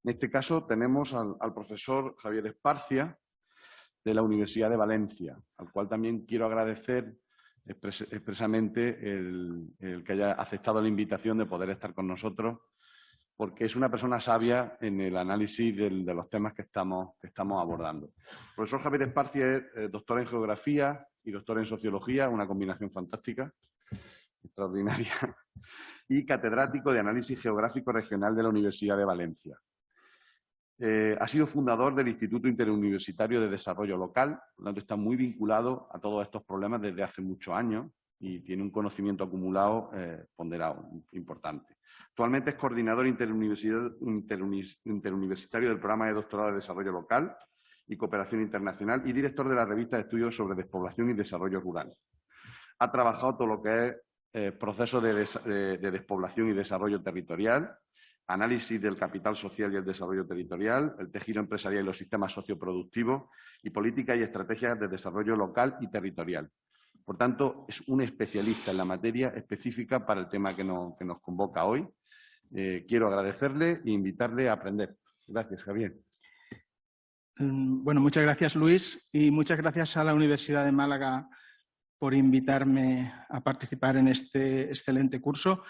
En este caso tenemos al profesor Javier Esparcia, de la Universidad de Valencia, al cual también quiero agradecer expresamente el que haya aceptado la invitación de poder estar con nosotros, porque es una persona sabia en el análisis de los temas que estamos abordando. El profesor Javier Esparcia es doctor en Geografía y doctor en Sociología, una combinación fantástica, extraordinaria, y catedrático de Análisis Geográfico Regional de la Universidad de Valencia. Ha sido fundador del Instituto Interuniversitario de Desarrollo Local, por lo tanto está muy vinculado a todos estos problemas desde hace muchos años y tiene un conocimiento acumulado ponderado, importante. Actualmente es coordinador interuniversitario del Programa de Doctorado de Desarrollo Local y Cooperación Internacional y director de la revista de estudios sobre despoblación y desarrollo rural. Ha trabajado todo lo que es procesos de despoblación y desarrollo territorial, análisis del capital social y el desarrollo territorial, el tejido empresarial y los sistemas socioproductivos y políticas y estrategias de desarrollo local y territorial. Por tanto, es un especialista en la materia específica para el tema que nos convoca hoy. Quiero agradecerle e invitarle a aprender. Gracias, Javier. Bueno, muchas gracias, Luis, y muchas gracias a la Universidad de Málaga por invitarme a participar en este excelente curso.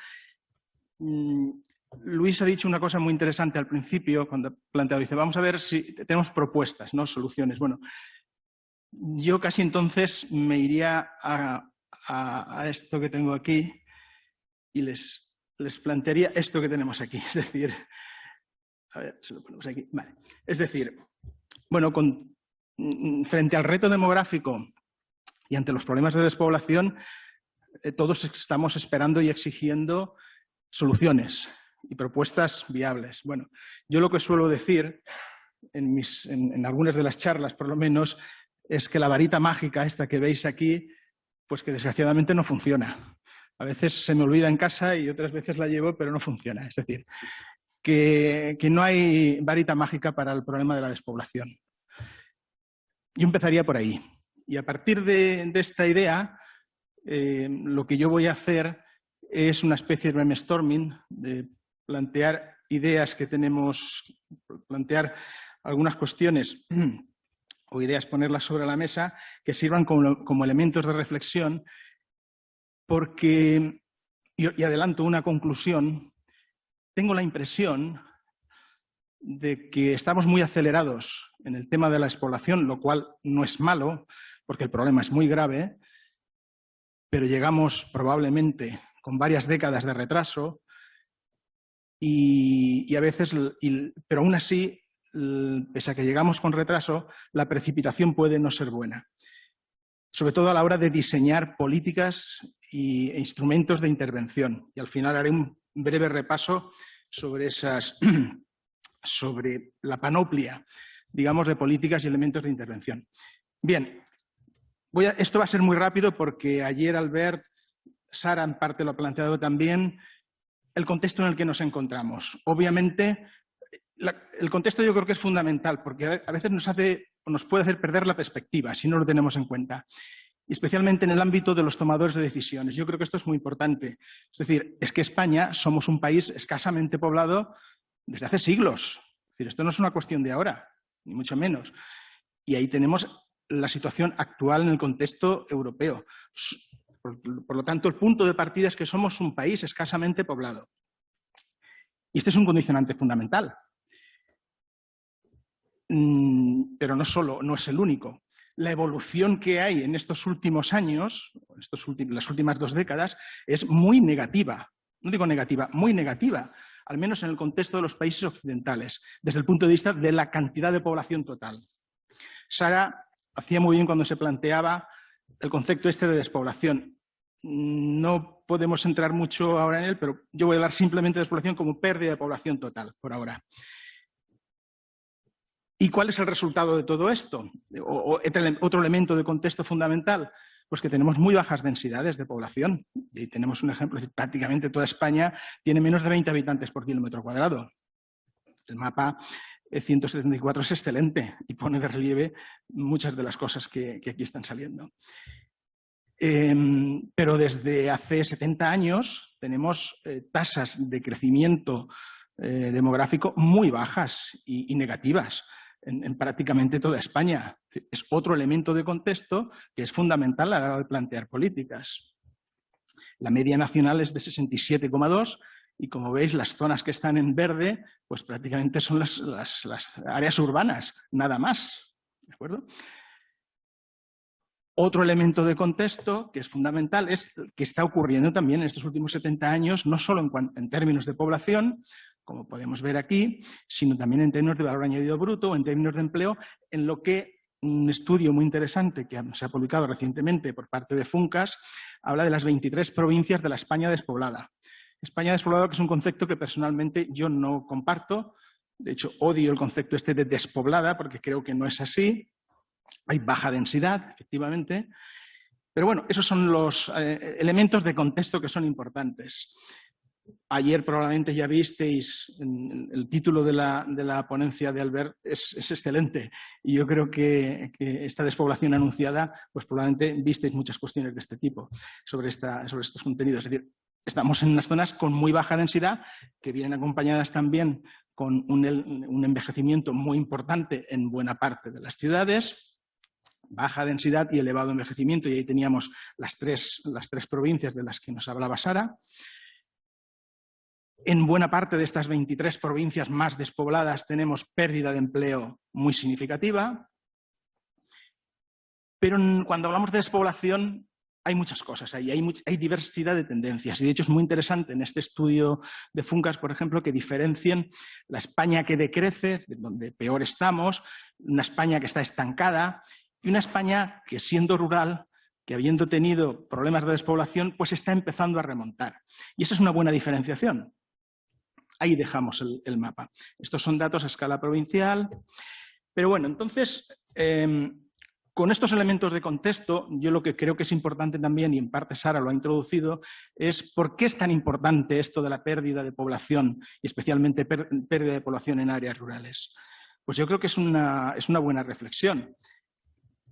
Luis ha dicho una cosa muy interesante al principio, cuando ha planteado, dice, vamos a ver si tenemos propuestas, ¿no? Soluciones. Bueno, yo casi entonces me iría a esto que tengo aquí y les plantearía esto que tenemos aquí. Es decir, a ver, se lo ponemos aquí. Vale. Es decir, bueno, frente al reto demográfico y ante los problemas de despoblación, todos estamos esperando y exigiendo soluciones y propuestas viables. Bueno, yo lo que suelo decir en algunas de las charlas, por lo menos, es que la varita mágica esta que veis aquí, pues que desgraciadamente no funciona. A veces se me olvida en casa y otras veces la llevo, pero no funciona. Es decir, que no hay varita mágica para el problema de la despoblación. Yo empezaría por ahí. Y a partir de esta idea, lo que yo voy a hacer es una especie de brainstorming, de plantear ideas que tenemos, plantear algunas cuestiones o ideas, ponerlas sobre la mesa, que sirvan como elementos de reflexión, porque, y adelanto una conclusión, tengo la impresión de que estamos muy acelerados en el tema de la despoblación, lo cual no es malo, porque el problema es muy grave, pero llegamos probablemente con varias décadas de retraso y a veces, pero aún así, pese a que llegamos con retraso, la precipitación puede no ser buena. Sobre todo a la hora de diseñar políticas e instrumentos de intervención. Y al final haré un breve repaso sobre sobre la panoplia, digamos, de políticas y elementos de intervención. Bien, esto va a ser muy rápido porque ayer Albert, Sara en parte lo ha planteado también, el contexto en el que nos encontramos. Obviamente, el contexto yo creo que es fundamental porque a veces nos puede hacer perder la perspectiva si no lo tenemos en cuenta. Y especialmente en el ámbito de los tomadores de decisiones. Yo creo que esto es muy importante. Es decir, es que España somos un país escasamente poblado desde hace siglos. Es decir, esto no es una cuestión de ahora, ni mucho menos. Y ahí tenemos la situación actual en el contexto europeo. Por lo tanto, el punto de partida es que somos un país escasamente poblado. Y este es un condicionante fundamental. Pero no es el único. La evolución que hay en estos últimos años, las últimas 2 décadas, es muy negativa. No digo negativa, muy negativa, al menos en el contexto de los países occidentales, desde el punto de vista de la cantidad de población total. Sara hacía muy bien cuando se planteaba el concepto este de despoblación. No podemos entrar mucho ahora en él, pero yo voy a hablar simplemente de despoblación como pérdida de población total, por ahora. ¿Y cuál es el resultado de todo esto? Otro elemento de contexto fundamental, pues que tenemos muy bajas densidades de población. Y tenemos un ejemplo, prácticamente toda España tiene menos de 20 habitantes por kilómetro cuadrado. El mapa 174 es excelente y pone de relieve muchas de las cosas que aquí están saliendo. Pero desde hace 70 años tenemos tasas de crecimiento demográfico muy bajas y negativas en prácticamente toda España. Es otro elemento de contexto que es fundamental a la hora de plantear políticas. La media nacional es de 67,2 y, como veis, las zonas que están en verde pues prácticamente son las áreas urbanas, nada más. ¿De acuerdo? Otro elemento de contexto que es fundamental es que está ocurriendo también en estos últimos 70 años, no solo en términos de población, como podemos ver aquí, sino también en términos de valor añadido bruto o en términos de empleo, en lo que un estudio muy interesante que se ha publicado recientemente por parte de FUNCAS habla de las 23 provincias de la España despoblada. España despoblada, que es un concepto que personalmente yo no comparto. De hecho, odio el concepto este de despoblada porque creo que no es así. Hay baja densidad, efectivamente. Pero bueno, esos son los elementos de contexto que son importantes. Ayer probablemente ya visteis el título de la ponencia de Albert, es excelente. Y yo creo que esta despoblación anunciada, pues probablemente visteis muchas cuestiones de este tipo sobre estos contenidos. Es decir, estamos en unas zonas con muy baja densidad que vienen acompañadas también con un envejecimiento muy importante en buena parte de las ciudades, baja densidad y elevado envejecimiento, y ahí teníamos las tres provincias de las que nos hablaba Sara. En buena parte de estas 23 provincias más despobladas tenemos pérdida de empleo muy significativa. Pero cuando hablamos de despoblación hay muchas cosas, hay diversidad de tendencias. Y de hecho es muy interesante en este estudio de FUNCAS, por ejemplo, que diferencien la España que decrece, donde peor estamos, una España que está estancada y una España que, siendo rural, que habiendo tenido problemas de despoblación, pues está empezando a remontar. Y esa es una buena diferenciación. Ahí dejamos el mapa. Estos son datos a escala provincial. Pero bueno, entonces, con estos elementos de contexto, yo lo que creo que es importante también, y en parte Sara lo ha introducido, es por qué es tan importante esto de la pérdida de población, y especialmente pérdida de población en áreas rurales. Pues yo creo que es una buena reflexión.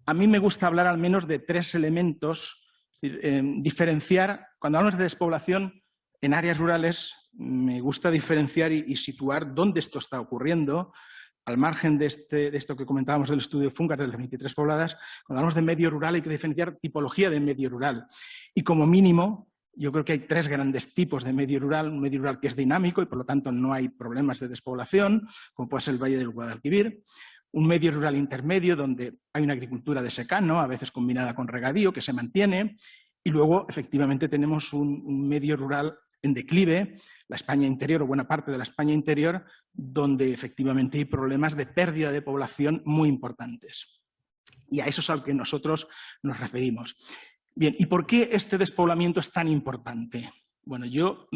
A mí me gusta hablar al menos de tres elementos, diferenciar, cuando hablamos de despoblación en áreas rurales, me gusta diferenciar y situar dónde esto está ocurriendo, al margen de esto que comentábamos del estudio FUNCAS de las 23 pobladas. Cuando hablamos de medio rural hay que diferenciar tipología de medio rural. Y como mínimo, yo creo que hay tres grandes tipos de medio rural. Un medio rural que es dinámico y por lo tanto no hay problemas de despoblación, como puede ser el Valle del Guadalquivir. Un medio rural intermedio donde hay una agricultura de secano, a veces combinada con regadío, que se mantiene. Y luego, efectivamente, tenemos un medio rural en declive, la España interior o buena parte de la España interior, donde efectivamente hay problemas de pérdida de población muy importantes. Y a eso es al que nosotros nos referimos. Bien, ¿y por qué este despoblamiento es tan importante? Bueno, yo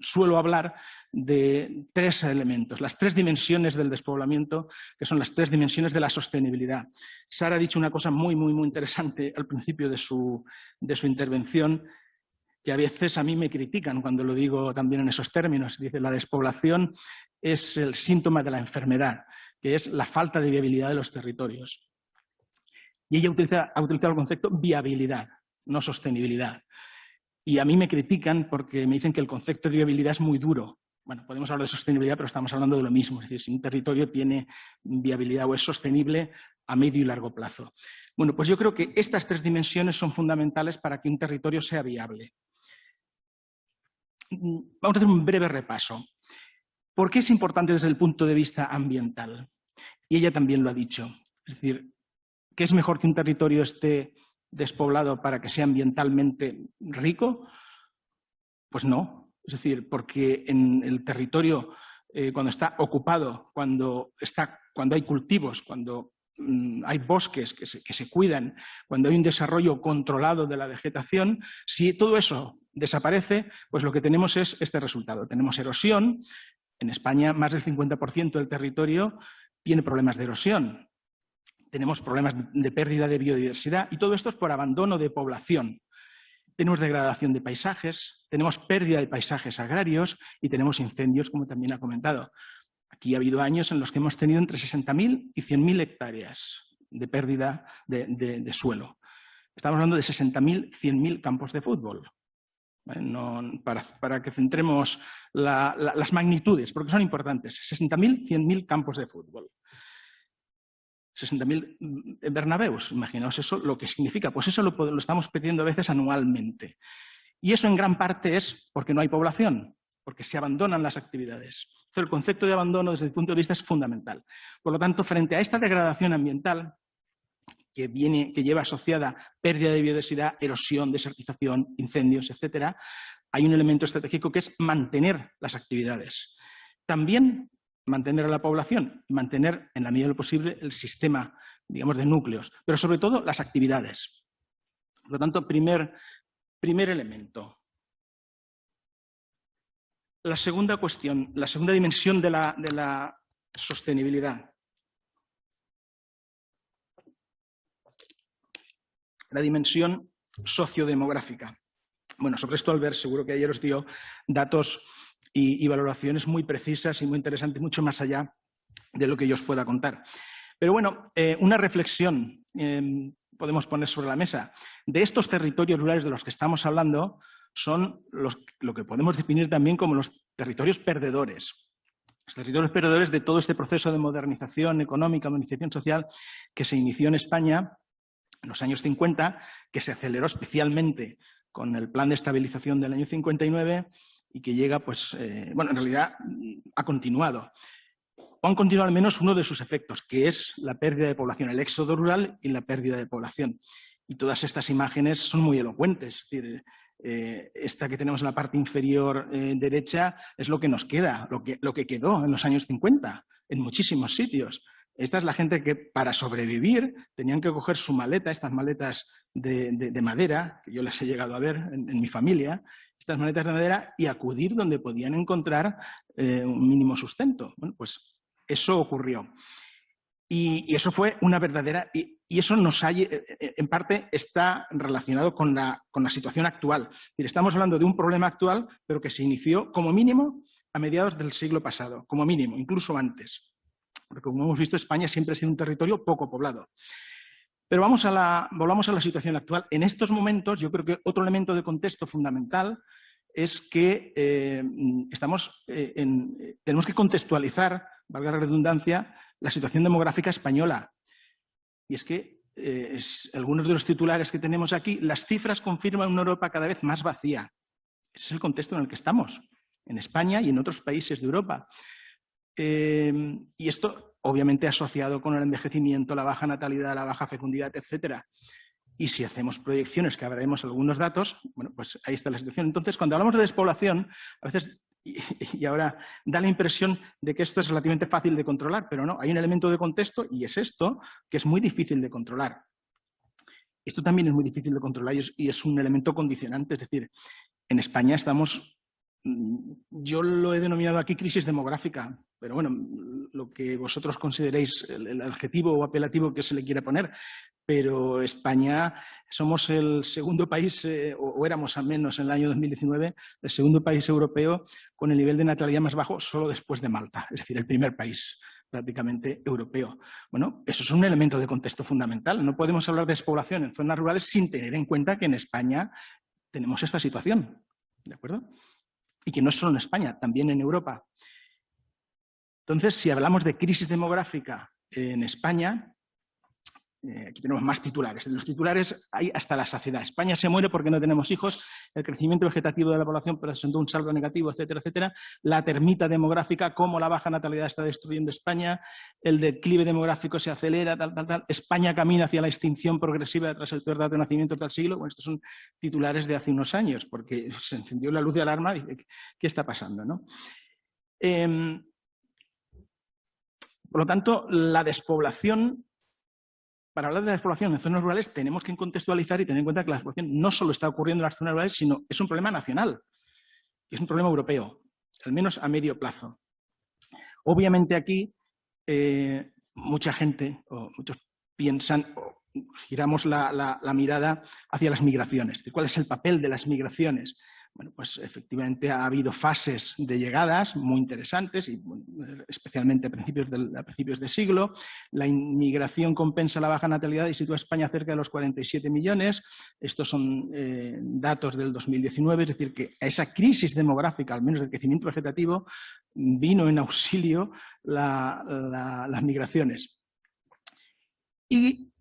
suelo hablar de tres elementos, las tres dimensiones del despoblamiento, que son las tres dimensiones de la sostenibilidad. Sara ha dicho una cosa muy interesante al principio de su intervención, que a veces a mí me critican cuando lo digo también en esos términos. Dice, la despoblación es el síntoma de la enfermedad, que es la falta de viabilidad de los territorios. Y ella ha utilizado el concepto viabilidad, no sostenibilidad. Y a mí me critican porque me dicen que el concepto de viabilidad es muy duro. Bueno, podemos hablar de sostenibilidad, pero estamos hablando de lo mismo. Es decir, si un territorio tiene viabilidad o es sostenible a medio y largo plazo. Bueno, pues yo creo que estas tres dimensiones son fundamentales para que un territorio sea viable. Vamos a hacer un breve repaso. ¿Por qué es importante desde el punto de vista ambiental? Y ella también lo ha dicho. Es decir, ¿qué es mejor que un territorio esté despoblado para que sea ambientalmente rico? Pues no. Es decir, porque en el territorio, cuando está ocupado, cuando hay cultivos, cuando hay bosques que se cuidan, cuando hay un desarrollo controlado de la vegetación, si todo eso desaparece, pues lo que tenemos es este resultado. Tenemos erosión. En España, más del 50% del territorio tiene problemas de erosión. Tenemos problemas de pérdida de biodiversidad y todo esto es por abandono de población. Tenemos degradación de paisajes, tenemos pérdida de paisajes agrarios y tenemos incendios, como también ha comentado. Aquí ha habido años en los que hemos tenido entre 60.000 y 100.000 hectáreas de pérdida de suelo. Estamos hablando de 60.000, 100.000 campos de fútbol. ¿vale? Para que centremos las magnitudes, porque son importantes. 60.000, 100.000 campos de fútbol. 60.000 Bernabéus, imaginaos eso, lo que significa. Pues eso lo estamos pidiendo a veces anualmente. Y eso en gran parte es porque no hay población, porque se abandonan las actividades. Entonces, el concepto de abandono desde el punto de vista es fundamental. Por lo tanto, frente a esta degradación ambiental que lleva asociada pérdida de biodiversidad, erosión, desertización, incendios, etcétera, hay un elemento estratégico que es mantener las actividades. También mantener a la población, mantener en la medida de lo posible el sistema, digamos, de núcleos, pero sobre todo las actividades. Por lo tanto, primer elemento. La segunda cuestión, la segunda dimensión de la sostenibilidad. La dimensión sociodemográfica. Bueno, sobre esto Albert seguro que ayer os dio datos y valoraciones muy precisas y muy interesantes, mucho más allá de lo que yo os pueda contar. Pero bueno, una reflexión podemos poner sobre la mesa. De estos territorios rurales de los que estamos hablando son lo que podemos definir también como los territorios perdedores. Los territorios perdedores de todo este proceso de modernización económica, modernización social que se inició en España en los años 50, que se aceleró especialmente con el plan de estabilización del año 59 y que llega, pues, bueno, en realidad ha continuado. O han continuado al menos uno de sus efectos, que es la pérdida de población, el éxodo rural y la pérdida de población. Y todas estas imágenes son muy elocuentes. Es decir, esta que tenemos en la parte inferior derecha es lo que nos queda, lo que quedó en los años 50, en muchísimos sitios. Esta es la gente que para sobrevivir tenían que coger su maleta, estas maletas de madera, que yo las he llegado a ver en mi familia, estas maletas de madera, y acudir donde podían encontrar un mínimo sustento. Bueno, pues eso ocurrió. Y eso fue una verdadera... Y eso en parte está relacionado con la situación actual. Es decir, estamos hablando de un problema actual, pero que se inició como mínimo a mediados del siglo pasado, como mínimo, incluso antes. Porque como hemos visto, España siempre ha sido un territorio poco poblado. Pero volvamos a la situación actual. En estos momentos, yo creo que otro elemento de contexto fundamental es que tenemos que contextualizar, valga la redundancia, la situación demográfica española. Y es que algunos de los titulares que tenemos aquí, las cifras confirman una Europa cada vez más vacía. Ese es el contexto en el que estamos, en España y en otros países de Europa. Y esto, obviamente, asociado con el envejecimiento, la baja natalidad, la baja fecundidad, etcétera. Y si hacemos proyecciones, que hablaremos algunos datos, bueno, pues ahí está la situación. Entonces, cuando hablamos de despoblación, a veces, y ahora da la impresión de que esto es relativamente fácil de controlar, pero no, hay un elemento de contexto y es esto, que es muy difícil de controlar. Esto también es muy difícil de controlar y es un elemento condicionante. Es decir, en España estamos, yo lo he denominado aquí crisis demográfica, pero bueno, lo que vosotros consideréis el adjetivo o apelativo que se le quiera poner, pero España somos el segundo país, o éramos al menos en el año 2019, el segundo país europeo con el nivel de natalidad más bajo solo después de Malta, es decir, el primer país prácticamente europeo. Bueno, eso es un elemento de contexto fundamental. No podemos hablar de despoblación en zonas rurales sin tener en cuenta que en España tenemos esta situación, ¿de acuerdo? Y que no es solo en España, también en Europa. Entonces, si hablamos de crisis demográfica en España, aquí tenemos más titulares. En los titulares hay hasta la saciedad. España se muere porque no tenemos hijos, el crecimiento vegetativo de la población presentó un saldo negativo, etcétera, etcétera. La termita demográfica, cómo la baja natalidad está destruyendo España, el declive demográfico se acelera, tal, tal, tal. España camina hacia la extinción progresiva tras el peor dato de nacimientos del siglo. Bueno, estos son titulares de hace unos años, porque se encendió la luz de alarma y dice, ¿qué está pasando, no? Por lo tanto, la despoblación, para hablar de la despoblación en zonas rurales tenemos que contextualizar y tener en cuenta que la despoblación no solo está ocurriendo en las zonas rurales, sino es un problema nacional, es un problema europeo, al menos a medio plazo. Obviamente aquí mucha gente, o muchos piensan, o giramos la mirada hacia las migraciones. ¿Cuál es el papel de las migraciones? Bueno, pues efectivamente ha habido fases de llegadas muy interesantes, y especialmente a principios de siglo. La inmigración compensa la baja natalidad y sitúa a España cerca de los 47 millones. Estos son datos del 2019, es decir, que a esa crisis demográfica, al menos del crecimiento vegetativo, vino en auxilio las migraciones. Y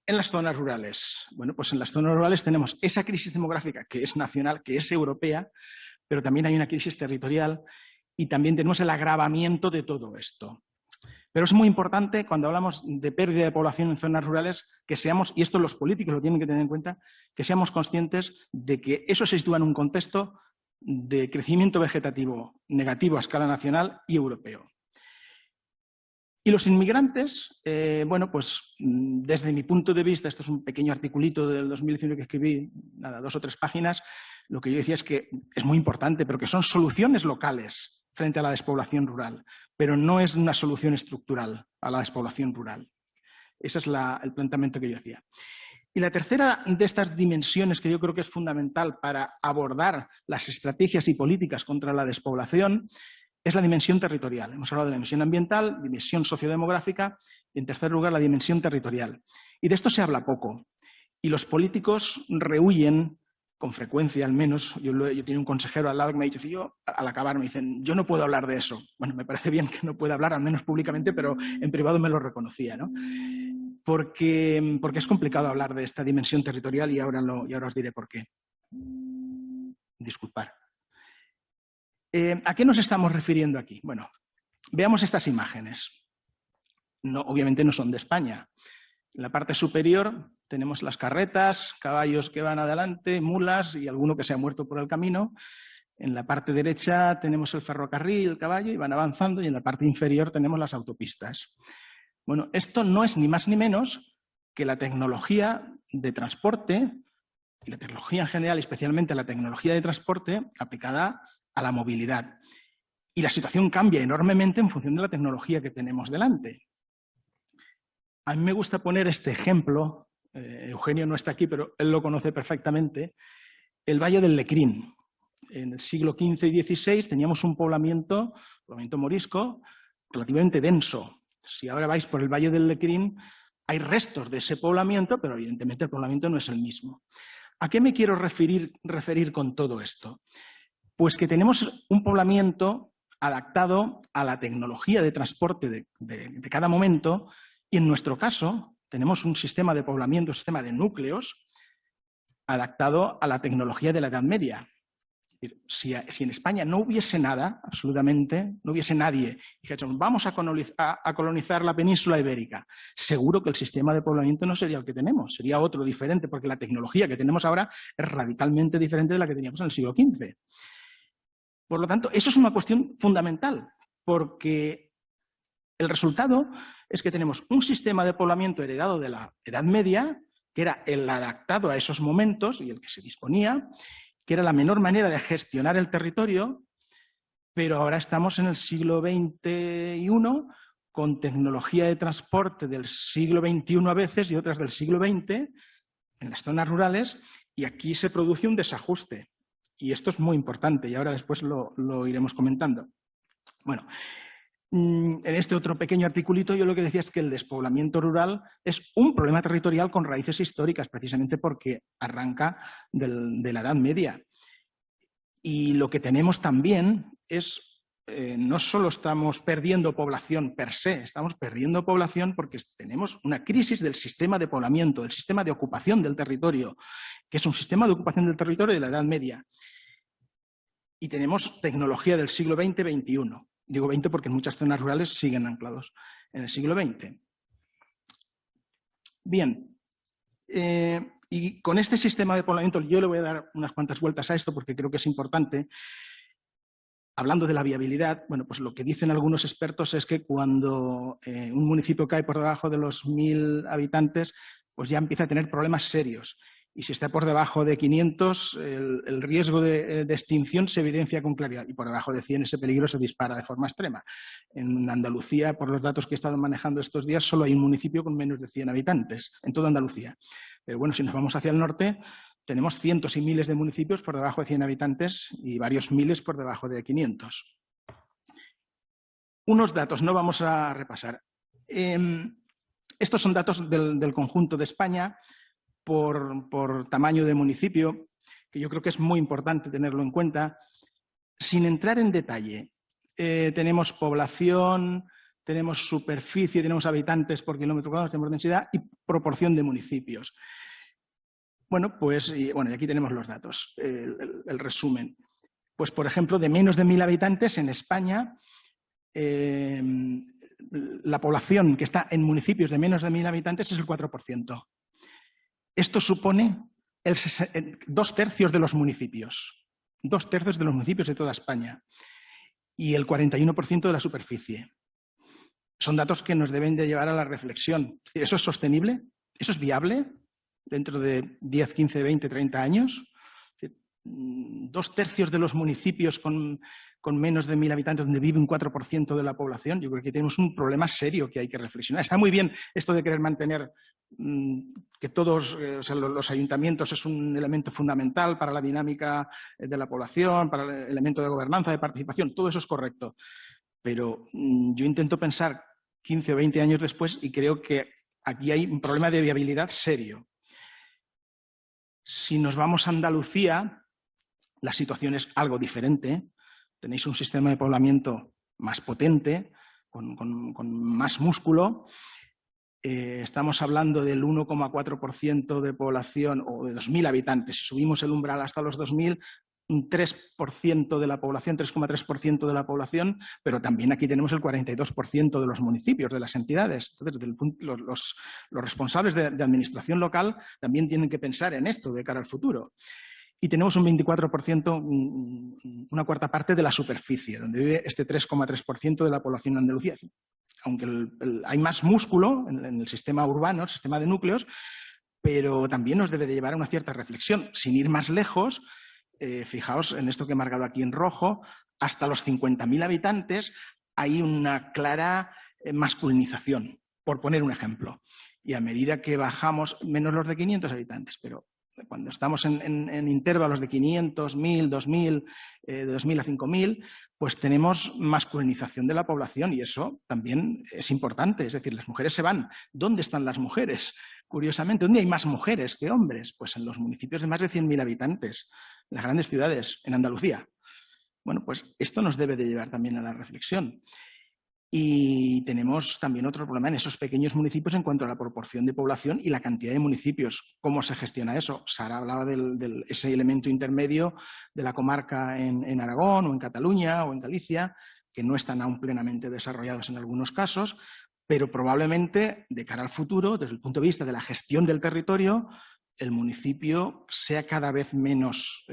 en las zonas rurales. Bueno, pues en las zonas rurales tenemos esa crisis demográfica que es nacional, que es europea, pero también hay una crisis territorial y también tenemos el agravamiento de todo esto. Pero es muy importante, cuando hablamos de pérdida de población en zonas rurales, que seamos, y esto los políticos lo tienen que tener en cuenta, que seamos conscientes de que eso se sitúa en un contexto de crecimiento vegetativo negativo a escala nacional y europeo. Y los inmigrantes, bueno, pues desde mi punto de vista, esto es un pequeño articulito del 2019 que escribí, nada, 2 o 3 páginas, lo que yo decía es que es muy importante, pero que son soluciones locales frente a la despoblación rural, pero no es una solución estructural a la despoblación rural. Ese es el planteamiento que yo hacía. Y la tercera de estas dimensiones que yo creo que es fundamental para abordar las estrategias y políticas contra la despoblación es la dimensión territorial. Hemos hablado de la dimensión ambiental, dimensión sociodemográfica y, en tercer lugar, la dimensión territorial. Y de esto se habla poco. Y los políticos rehuyen, con frecuencia al menos, yo tenía un consejero al lado que me ha dicho, yo, al acabar me dicen, yo no puedo hablar de eso. Bueno, me parece bien que no pueda hablar, al menos públicamente, pero en privado me lo reconocía, ¿no? Porque es complicado hablar de esta dimensión territorial y ahora os diré por qué. Disculpar. ¿A qué nos estamos refiriendo aquí? Bueno, veamos estas imágenes. Obviamente no son de España. En la parte superior tenemos las carretas, caballos que van adelante, mulas y alguno que se ha muerto por el camino. En la parte derecha tenemos el ferrocarril, el caballo, y van avanzando, y en la parte inferior tenemos las autopistas. Bueno, esto no es ni más ni menos que la tecnología de transporte, y la tecnología en general, especialmente la tecnología de transporte aplicada a la movilidad. Y la situación cambia enormemente en función de la tecnología que tenemos delante. A mí me gusta poner este ejemplo, Eugenio no está aquí, pero él lo conoce perfectamente, el Valle del Lecrín. En el siglo XV y XVI teníamos un poblamiento morisco, relativamente denso. Si ahora vais por el Valle del Lecrín, hay restos de ese poblamiento, pero evidentemente el poblamiento no es el mismo. ¿A qué me quiero referir con todo esto? Pues que tenemos un poblamiento adaptado a la tecnología de transporte de cada momento, y en nuestro caso tenemos un sistema de poblamiento, un sistema de núcleos adaptado a la tecnología de la Edad Media. Si en España no hubiese nada, absolutamente, no hubiese nadie, y dijéramos, vamos a colonizar la península ibérica, seguro que el sistema de poblamiento no sería el que tenemos, sería otro diferente, porque la tecnología que tenemos ahora es radicalmente diferente de la que teníamos en el siglo XV. Por lo tanto, eso es una cuestión fundamental, porque el resultado es que tenemos un sistema de poblamiento heredado de la Edad Media, que era el adaptado a esos momentos y el que se disponía, que era la menor manera de gestionar el territorio, pero ahora estamos en el siglo XXI con tecnología de transporte del siglo XXI a veces y otras del siglo XX en las zonas rurales, y aquí se produce un desajuste. Y esto es muy importante y ahora después lo iremos comentando. Bueno, en este otro pequeño articulito yo lo que decía es que el despoblamiento rural es un problema territorial con raíces históricas, precisamente porque arranca de la Edad Media. Y lo que tenemos también es, no solo estamos perdiendo población per se, estamos perdiendo población porque tenemos una crisis del sistema de poblamiento, del sistema de ocupación del territorio, que es un sistema de ocupación del territorio de la Edad Media. Y tenemos tecnología del siglo XX-XXI. Digo 20 porque en muchas zonas rurales siguen anclados en el siglo XX. Bien, y con este sistema de poblamiento yo le voy a dar unas cuantas vueltas a esto porque creo que es importante. Hablando de la viabilidad, bueno, pues lo que dicen algunos expertos es que cuando un municipio cae por debajo de los 1000 habitantes, pues ya empieza a tener problemas serios. Y si está por debajo de 500, el riesgo de extinción se evidencia con claridad. Y por debajo de 100 ese peligro se dispara de forma extrema. En Andalucía, por los datos que he estado manejando estos días, solo hay un municipio con menos de 100 habitantes en toda Andalucía. Pero bueno, si nos vamos hacia el norte, tenemos cientos y miles de municipios por debajo de 100 habitantes y varios miles por debajo de 500. Unos datos, no vamos a repasar. Estos son datos del conjunto de España por tamaño de municipio, que yo creo que es muy importante tenerlo en cuenta. Sin entrar en detalle, tenemos población, tenemos superficie, tenemos habitantes por kilómetro cuadrado, tenemos densidad y proporción de municipios. Bueno, pues y aquí tenemos los datos, el resumen. Pues, por ejemplo, de menos de 1000 habitantes en España, la población que está en municipios de menos de 1000 habitantes es el 4%. Esto supone 2/3 de los municipios. 2/3 de los municipios de toda España. Y el 41% de la superficie. Son datos que nos deben de llevar a la reflexión. ¿Eso es sostenible? ¿Eso es viable dentro de 10, 15, 20, 30 años? 2/3 de los municipios con menos de 1000 habitantes, donde vive un 4% de la población. Yo creo que tenemos un problema serio que hay que reflexionar. Está muy bien esto de querer mantener que todos los ayuntamientos es un elemento fundamental para la dinámica de la población, para el elemento de gobernanza, de participación. Todo eso es correcto. Pero yo intento pensar 15 o 20 años después y creo que aquí hay un problema de viabilidad serio. Si nos vamos a Andalucía, la situación es algo diferente. Tenéis un sistema de poblamiento más potente, con más músculo. Estamos hablando del 1,4% de población o de 2000 habitantes. Si subimos el umbral hasta los 2000, un 3% de la población, 3,3% de la población, pero también aquí tenemos el 42% de los municipios, de las entidades. Entonces, los responsables de administración local también tienen que pensar en esto de cara al futuro. Y tenemos un 24%, una cuarta parte de la superficie, donde vive este 3,3% de la población de Andalucía. Aunque hay más músculo en el sistema urbano, el sistema de núcleos, pero también nos debe de llevar a una cierta reflexión. Sin ir más lejos, fijaos en esto que he marcado aquí en rojo, hasta los 50.000 habitantes hay una clara masculinización, por poner un ejemplo. Y a medida que bajamos, menos los de 500 habitantes, pero cuando estamos en intervalos de 500, 1000, 2000, de 2000 a 5000, pues tenemos masculinización de la población y eso también es importante. Es decir, las mujeres se van. ¿Dónde están las mujeres? Curiosamente, ¿dónde hay más mujeres que hombres? Pues en los municipios de más de 100.000 habitantes, en las grandes ciudades, en Andalucía. Bueno, pues esto nos debe de llevar también a la reflexión. Y tenemos también otro problema en esos pequeños municipios en cuanto a la proporción de población y la cantidad de municipios. ¿Cómo se gestiona eso? Sara hablaba de ese elemento intermedio de la comarca en Aragón o en Cataluña o en Galicia, que no están aún plenamente desarrollados en algunos casos, pero probablemente de cara al futuro, desde el punto de vista de la gestión del territorio, el municipio sea cada vez menos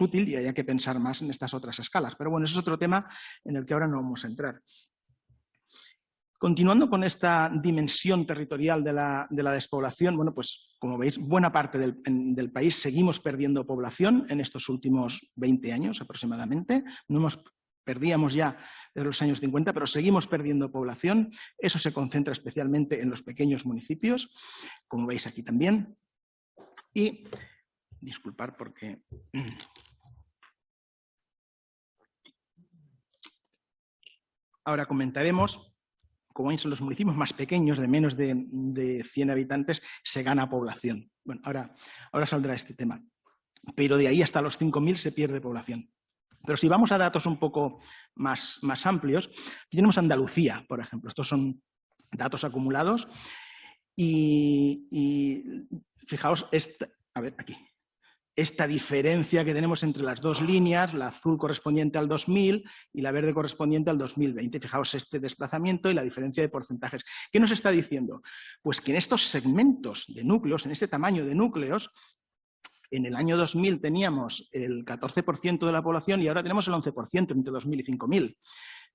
útil y haya que pensar más en estas otras escalas. Pero bueno, eso es otro tema en el que ahora no vamos a entrar. Continuando con esta dimensión territorial de la despoblación, bueno, pues como veis, buena parte del país seguimos perdiendo población en estos últimos 20 años aproximadamente. Perdíamos ya desde los años 50, pero seguimos perdiendo población. Eso se concentra especialmente en los pequeños municipios, como veis aquí también. Y, disculpar porque... Ahora comentaremos como en los municipios más pequeños, de menos de 100 habitantes, se gana población. Bueno, ahora saldrá este tema. Pero de ahí hasta los 5.000 se pierde población. Pero si vamos a datos un poco más amplios, aquí tenemos Andalucía, por ejemplo. Estos son datos acumulados. Y fijaos, a ver, aquí. Esta diferencia que tenemos entre las dos líneas, la azul correspondiente al 2000 y la verde correspondiente al 2020. Fijaos este desplazamiento y la diferencia de porcentajes. ¿Qué nos está diciendo? Pues que en estos segmentos de núcleos, en este tamaño de núcleos, en el año 2000 teníamos el 14% de la población y ahora tenemos el 11% entre 2000 y 5000.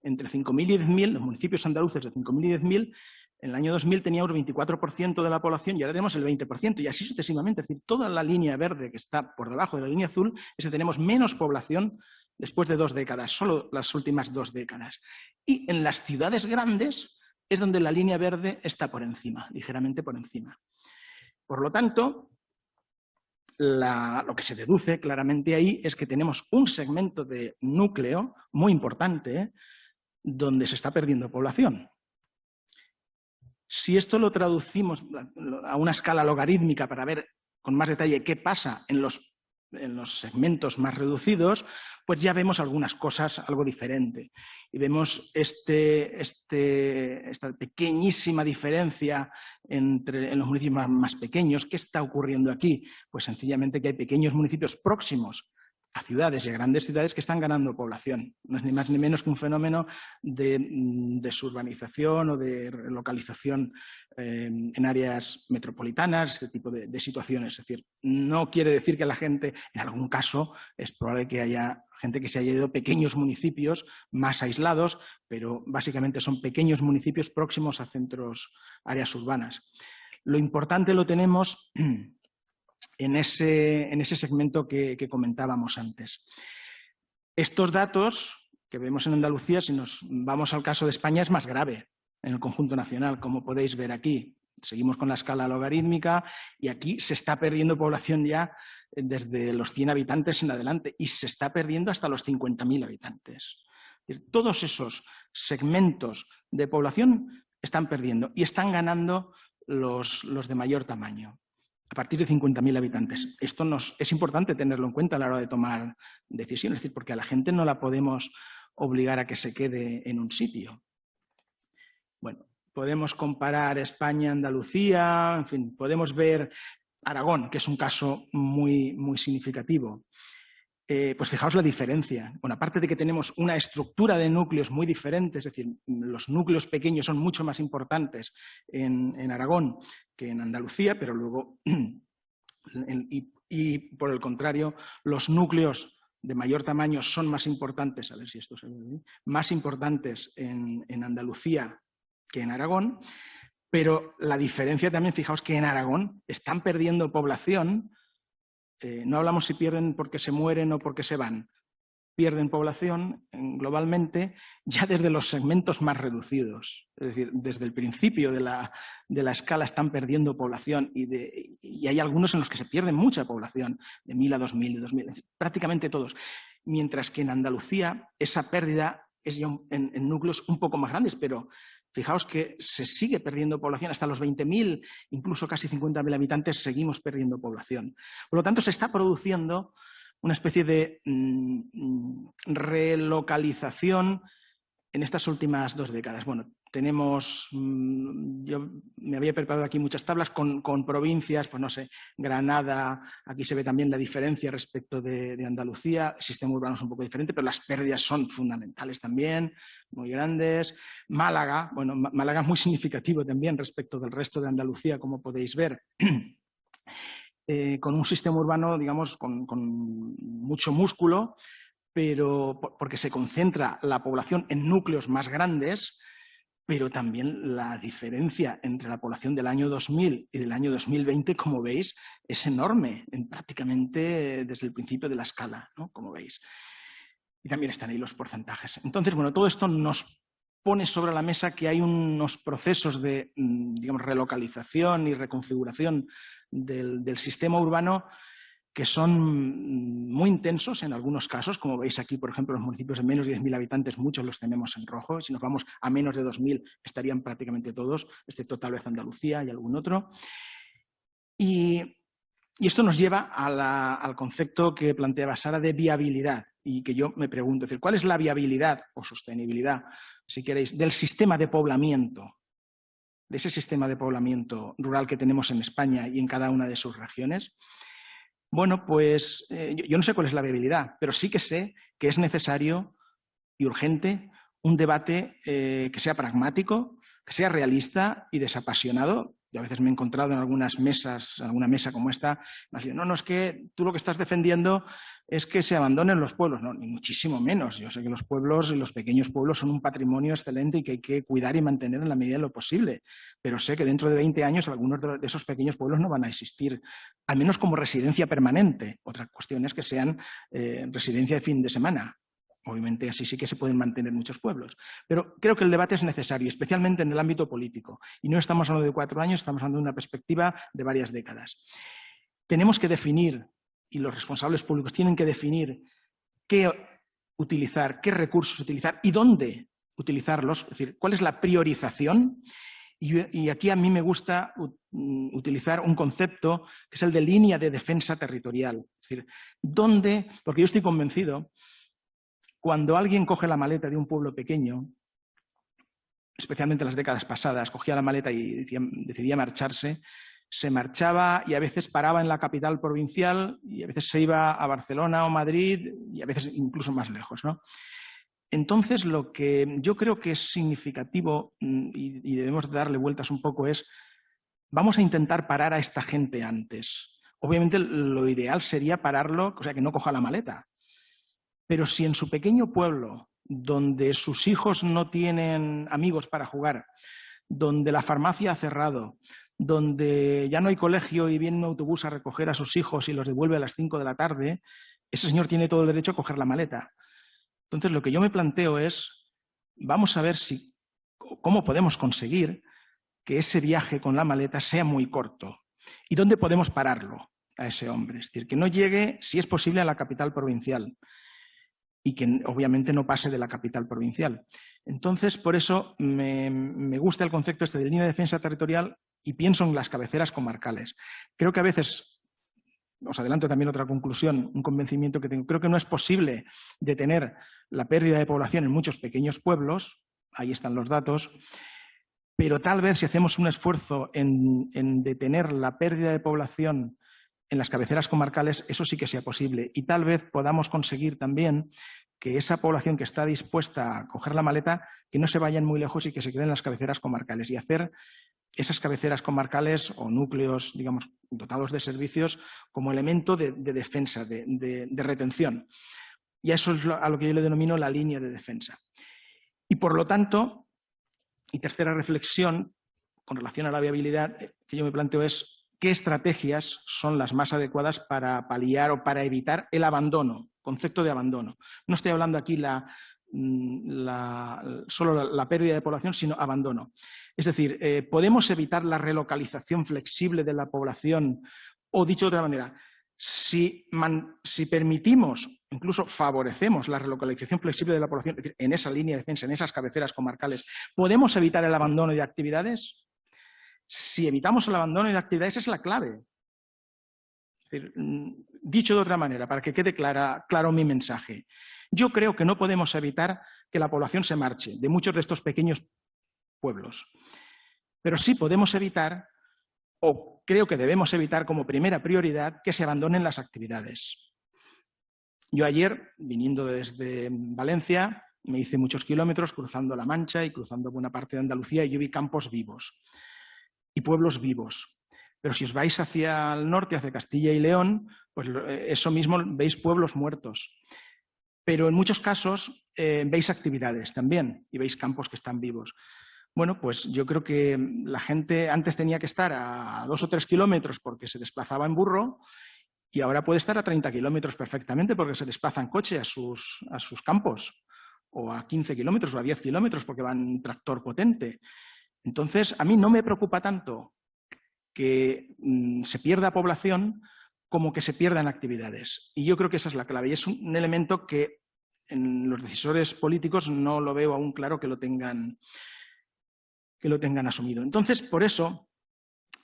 Entre 5.000 y 10.000, los municipios andaluces de 5.000 y 10.000, en el año 2000 teníamos el 24% de la población y ahora tenemos el 20%, y así sucesivamente. Es decir, toda la línea verde que está por debajo de la línea azul es que tenemos menos población después de 2 décadas, solo las últimas 2 décadas. Y en las ciudades grandes es donde la línea verde está por encima, ligeramente por encima. Por lo tanto, lo que se deduce claramente ahí es que tenemos un segmento de núcleo muy importante donde se está perdiendo población. Si esto lo traducimos a una escala logarítmica para ver con más detalle qué pasa en los segmentos más reducidos, pues ya vemos algunas cosas algo diferente. Y vemos esta pequeñísima diferencia en los municipios más pequeños. ¿Qué está ocurriendo aquí? Pues sencillamente que hay pequeños municipios próximos a ciudades y a grandes ciudades que están ganando población. No es ni más ni menos que un fenómeno de desurbanización o de relocalización en áreas metropolitanas, este tipo de situaciones. Es decir, no quiere decir que la gente, en algún caso, es probable que haya gente que se haya ido a pequeños municipios más aislados, pero básicamente son pequeños municipios próximos a centros, áreas urbanas. Lo importante lo tenemos en ese segmento que comentábamos antes. Estos datos que vemos en Andalucía, si nos vamos al caso de España, es más grave en el conjunto nacional, como podéis ver aquí. Seguimos con la escala logarítmica y aquí se está perdiendo población ya desde los 100 habitantes en adelante y se está perdiendo hasta los 50.000 habitantes. Es decir, todos esos segmentos de población están perdiendo y están ganando los de mayor tamaño, a partir de 50.000 habitantes. Esto es importante tenerlo en cuenta a la hora de tomar decisiones, es decir, porque a la gente no la podemos obligar a que se quede en un sitio. Bueno, podemos comparar España, Andalucía, en fin, podemos ver Aragón, que es un caso muy, muy significativo. Pues fijaos la diferencia. Bueno, aparte de que tenemos una estructura de núcleos muy diferente, es decir, los núcleos pequeños son mucho más importantes en Aragón que en Andalucía, pero luego, y por el contrario, los núcleos de mayor tamaño son más importantes, a ver si esto se ve bien, más importantes en Andalucía que en Aragón, pero la diferencia también, fijaos que en Aragón están perdiendo población. No hablamos si pierden porque se mueren o porque se van. Pierden población globalmente ya desde los segmentos más reducidos. Es decir, desde el principio de la escala están perdiendo población y hay algunos en los que se pierde mucha población, de 1.000 a 2.000, de 2.000, prácticamente todos. Mientras que en Andalucía esa pérdida es ya en núcleos un poco más grandes, pero fijaos que se sigue perdiendo población, hasta los 20.000, incluso casi 50.000 habitantes, seguimos perdiendo población. Por lo tanto, se está produciendo una especie de relocalización en estas últimas 2 décadas. Bueno, tenemos, yo me había preparado aquí muchas tablas con provincias, pues no sé, Granada, aquí se ve también la diferencia respecto de Andalucía, el sistema urbano es un poco diferente, pero las pérdidas son fundamentales también, muy grandes. Málaga, bueno, Málaga es muy significativo también respecto del resto de Andalucía, como podéis ver. Con un sistema urbano, digamos, con mucho músculo, pero porque se concentra la población en núcleos más grandes, pero también la diferencia entre la población del año 2000 y del año 2020, como veis, es enorme, prácticamente desde el principio de la escala, ¿no? Como veis. Y también están ahí los porcentajes. Entonces, bueno, todo esto nos pone sobre la mesa que hay unos procesos de, digamos, relocalización y reconfiguración del sistema urbano que son muy intensos en algunos casos, como veis aquí, por ejemplo, los municipios de menos de 10.000 habitantes, muchos los tenemos en rojo. Si nos vamos a menos de 2.000, estarían prácticamente todos, excepto tal vez Andalucía y algún otro. Y esto nos lleva al concepto que planteaba Sara de viabilidad, y que yo me pregunto, es decir, ¿cuál es la viabilidad o sostenibilidad, si queréis, del sistema de poblamiento, de ese sistema de poblamiento rural que tenemos en España y en cada una de sus regiones? Bueno, pues yo no sé cuál es la viabilidad, pero sí que sé que es necesario y urgente un debate que sea pragmático, que sea realista y desapasionado. Yo a veces me he encontrado en algunas mesas, en alguna mesa como esta, me han dicho, no, es que tú lo que estás defendiendo es que se abandonen los pueblos. No, ni muchísimo menos. Yo sé que los pueblos y los pequeños pueblos son un patrimonio excelente y que hay que cuidar y mantener en la medida de lo posible. Pero sé que dentro de 20 años algunos de esos pequeños pueblos no van a existir, al menos como residencia permanente. Otra cuestión es que sean residencia de fin de semana. Obviamente así sí que se pueden mantener muchos pueblos. Pero creo que el debate es necesario, especialmente en el ámbito político. Y no estamos hablando de 4 años, estamos hablando de una perspectiva de varias décadas. tenemos que definir, y los responsables públicos tienen que definir qué utilizar, qué recursos utilizar y dónde utilizarlos, es decir, cuál es la priorización. Y aquí a mí me gusta utilizar un concepto que es el de línea de defensa territorial. Es decir, ¿dónde? Porque yo estoy convencido, cuando alguien coge la maleta de un pueblo pequeño, especialmente en las décadas pasadas, cogía la maleta y decidía marcharse, se marchaba y a veces paraba en la capital provincial y a veces se iba a Barcelona o Madrid y a veces incluso más lejos, ¿no? Entonces, lo que yo creo que es significativo y debemos darle vueltas un poco es, vamos a intentar parar a esta gente antes. Obviamente, lo ideal sería pararlo, o sea, que no coja la maleta. Pero si en su pequeño pueblo, donde sus hijos no tienen amigos para jugar, donde la farmacia ha cerrado, donde ya no hay colegio y viene un autobús a recoger a sus hijos y los devuelve a las 5 de la tarde, ese señor tiene todo el derecho a coger la maleta. Entonces, lo que yo me planteo es, vamos a ver cómo podemos conseguir que ese viaje con la maleta sea muy corto y dónde podemos pararlo a ese hombre. Es decir, que no llegue, si es posible, a la capital provincial y que obviamente no pase de la capital provincial. Entonces, por eso me gusta el concepto este de línea de defensa territorial y pienso en las cabeceras comarcales. Creo que a veces, os adelanto también otra conclusión, un convencimiento que tengo, creo que no es posible detener la pérdida de población en muchos pequeños pueblos, ahí están los datos, pero tal vez si hacemos un esfuerzo en detener la pérdida de población en las cabeceras comarcales, eso sí que sea posible. Y tal vez podamos conseguir también que esa población que está dispuesta a coger la maleta, que no se vayan muy lejos y que se queden en las cabeceras comarcales y hacer esas cabeceras comarcales o núcleos, digamos, dotados de servicios como elemento de defensa, de retención. Y a eso es a lo que yo le denomino la línea de defensa. Y por lo tanto, y tercera reflexión con relación a la viabilidad que yo me planteo es qué estrategias son las más adecuadas para paliar o para evitar el abandono, concepto de abandono. No estoy hablando aquí solo la pérdida de población, sino abandono. Es decir, podemos evitar la relocalización flexible de la población o, dicho de otra manera, si permitimos, incluso favorecemos la relocalización flexible de la población, es decir, en esa línea de defensa, en esas cabeceras comarcales, ¿podemos evitar el abandono de actividades? Si evitamos el abandono de actividades, es la clave. Es decir, dicho de otra manera, para que quede claro mi mensaje, yo creo que no podemos evitar que la población se marche de muchos de estos pequeños pueblos, pero sí podemos evitar, o creo que debemos evitar como primera prioridad, que se abandonen las actividades. Yo ayer, viniendo desde Valencia, me hice muchos kilómetros cruzando La Mancha y cruzando buena parte de Andalucía y yo vi campos vivos y pueblos vivos. Pero si os vais hacia el norte, hacia Castilla y León, pues eso mismo veis pueblos muertos. Pero en muchos casos veis actividades también y veis campos que están vivos. Bueno, pues yo creo que la gente antes tenía que estar a 2 o 3 kilómetros porque se desplazaba en burro y ahora puede estar a 30 kilómetros perfectamente porque se desplaza en coche a sus campos, o a 15 kilómetros o a 10 kilómetros porque va en tractor potente. Entonces, a mí no me preocupa tanto que se pierda población como que se pierdan actividades. Y yo creo que esa es la clave. Y es un elemento que en los decisores políticos no lo veo aún claro que lo tengan asumido. Entonces, por eso,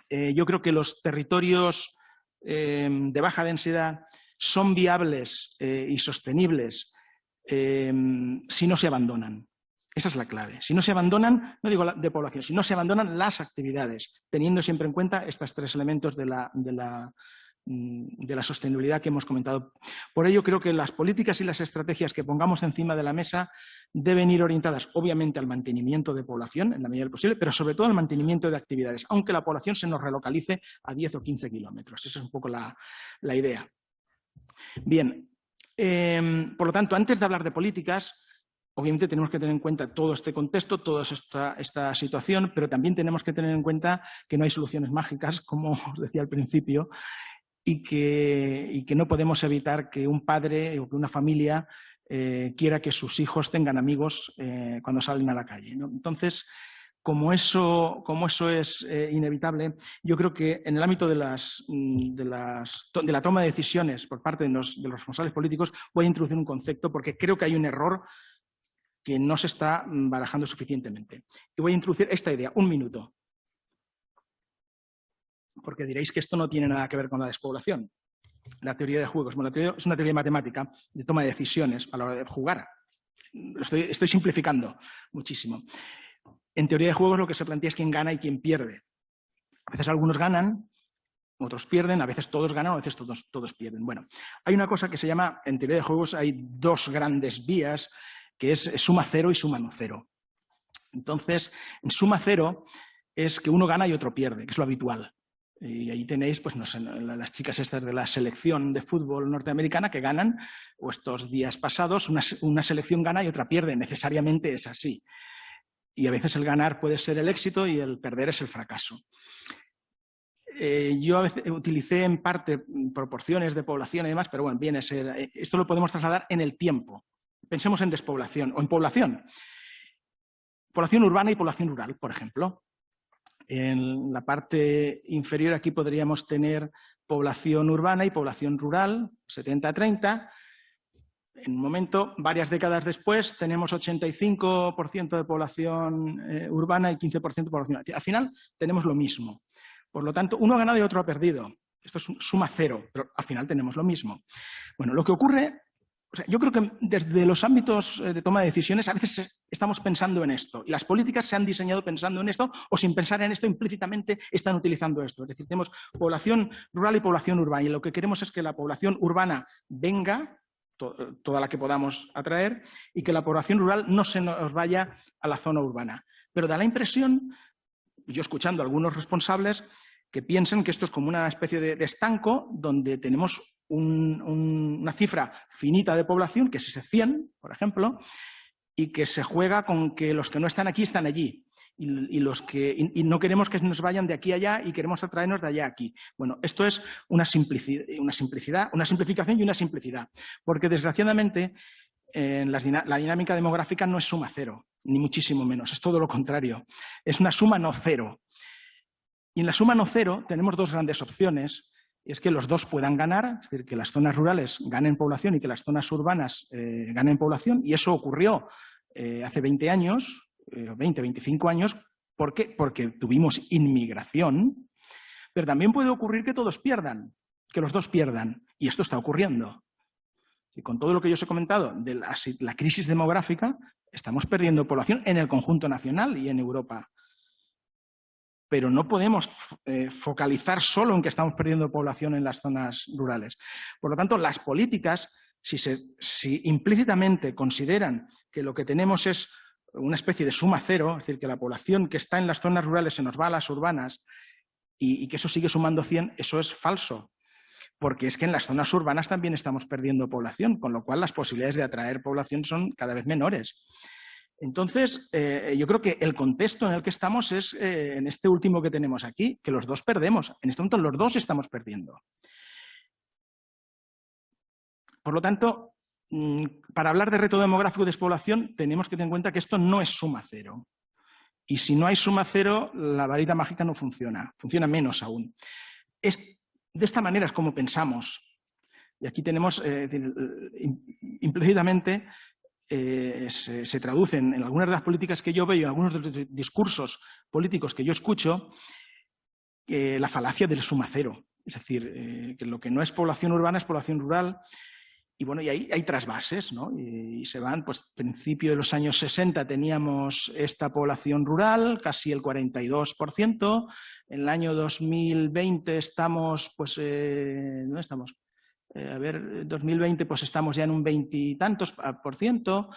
yo creo que los territorios de baja densidad son viables y sostenibles si no se abandonan. Esa es la clave. Si no se abandonan, no digo de población, si no se abandonan las actividades, teniendo siempre en cuenta estos 3 elementos de la sostenibilidad que hemos comentado. Por ello, creo que las políticas y las estrategias que pongamos encima de la mesa deben ir orientadas, obviamente, al mantenimiento de población, en la medida de lo posible, pero sobre todo al mantenimiento de actividades, aunque la población se nos relocalice a 10 o 15 kilómetros. Esa es un poco la idea. Bien, por lo tanto, antes de hablar de políticas, obviamente tenemos que tener en cuenta todo este contexto, toda esta situación, pero también tenemos que tener en cuenta que no hay soluciones mágicas, como os decía al principio, y que no podemos evitar que un padre o que una familia quiera que sus hijos tengan amigos cuando salen a la calle, ¿no? Entonces, como eso es inevitable, yo creo que en el ámbito de la toma de decisiones por parte de los responsables políticos voy a introducir un concepto porque creo que hay un error que no se está barajando suficientemente. Y voy a introducir esta idea, un minuto. Porque diréis que esto no tiene nada que ver con la despoblación. La teoría de juegos. Bueno, la teoría es una teoría matemática de toma de decisiones a la hora de jugar. Estoy simplificando muchísimo. En teoría de juegos lo que se plantea es quién gana y quién pierde. A veces algunos ganan, otros pierden, a veces todos ganan, a veces todos pierden. Bueno, hay una cosa que se llama, en teoría de juegos hay dos grandes vías, que es suma cero y suma no cero. Entonces, en suma cero es que uno gana y otro pierde, que es lo habitual. Y ahí tenéis, pues no sé, las chicas estas de la selección de fútbol norteamericana que ganan, o estos días pasados, una selección gana y otra pierde. Necesariamente es así. Y a veces el ganar puede ser el éxito y el perder es el fracaso. Yo a veces utilicé en parte proporciones de población y demás, pero bueno, viene a ser, esto lo podemos trasladar en el tiempo. Pensemos en despoblación o en población. Población urbana y población rural, por ejemplo. En la parte inferior aquí podríamos tener población urbana y población rural, 70-30. En un momento, varias décadas después, tenemos 85% de población urbana y 15% de población. Al final tenemos lo mismo. Por lo tanto, uno ha ganado y otro ha perdido. Esto es suma cero, pero al final tenemos lo mismo. Bueno, lo que ocurre... O sea, yo creo que desde los ámbitos de toma de decisiones a veces estamos pensando en esto y las políticas se han diseñado pensando en esto o sin pensar en esto implícitamente están utilizando esto. Es decir, tenemos población rural y población urbana y lo que queremos es que la población urbana venga, toda la que podamos atraer, y que la población rural no se nos vaya a la zona urbana. Pero da la impresión, yo escuchando a algunos responsables, que piensan que esto es como una especie de estanco donde tenemos una cifra finita de población, que es ese 100, por ejemplo, y que se juega con que los que no están aquí están allí. Y no queremos que nos vayan de aquí a allá y queremos atraernos de allá a aquí. Bueno, esto es una simplificación y una simplicidad. Porque desgraciadamente la dinámica demográfica no es suma cero, ni muchísimo menos. Es todo lo contrario. Es una suma no cero. Y en la suma no cero tenemos dos grandes opciones, y es que los dos puedan ganar, es decir, que las zonas rurales ganen población y que las zonas urbanas ganen población, y eso ocurrió hace 20 años, 20, 25 años, ¿por qué? Porque tuvimos inmigración, pero también puede ocurrir que todos pierdan, que los dos pierdan, y esto está ocurriendo. Y con todo lo que yo os he comentado de la crisis demográfica, estamos perdiendo población en el conjunto nacional y en Europa. Pero no podemos focalizar solo en que estamos perdiendo población en las zonas rurales. Por lo tanto, las políticas, si implícitamente consideran que lo que tenemos es una especie de suma cero, es decir, que la población que está en las zonas rurales se nos va a las urbanas y que eso sigue sumando 100, eso es falso. Porque es que en las zonas urbanas también estamos perdiendo población, con lo cual las posibilidades de atraer población son cada vez menores. Entonces, yo creo que el contexto en el que estamos es en este último que tenemos aquí, que los dos perdemos. En este momento los dos estamos perdiendo. Por lo tanto, para hablar de reto demográfico y despoblación, tenemos que tener en cuenta que esto no es suma cero. Y si no hay suma cero, la varita mágica no funciona, funciona menos aún. De esta manera es como pensamos. Y aquí tenemos, implícitamente, se traducen en algunas de las políticas que yo veo, en algunos de los discursos políticos que yo escucho, la falacia del suma cero. Es decir, que lo que no es población urbana es población rural. Y bueno, y ahí hay trasvases, ¿no? Y se van, pues, principio de los años 60 teníamos esta población rural, casi el 42%. En el año 2020 estamos, pues, ¿dónde estamos? 2020 pues estamos ya en un 20 y tantos %,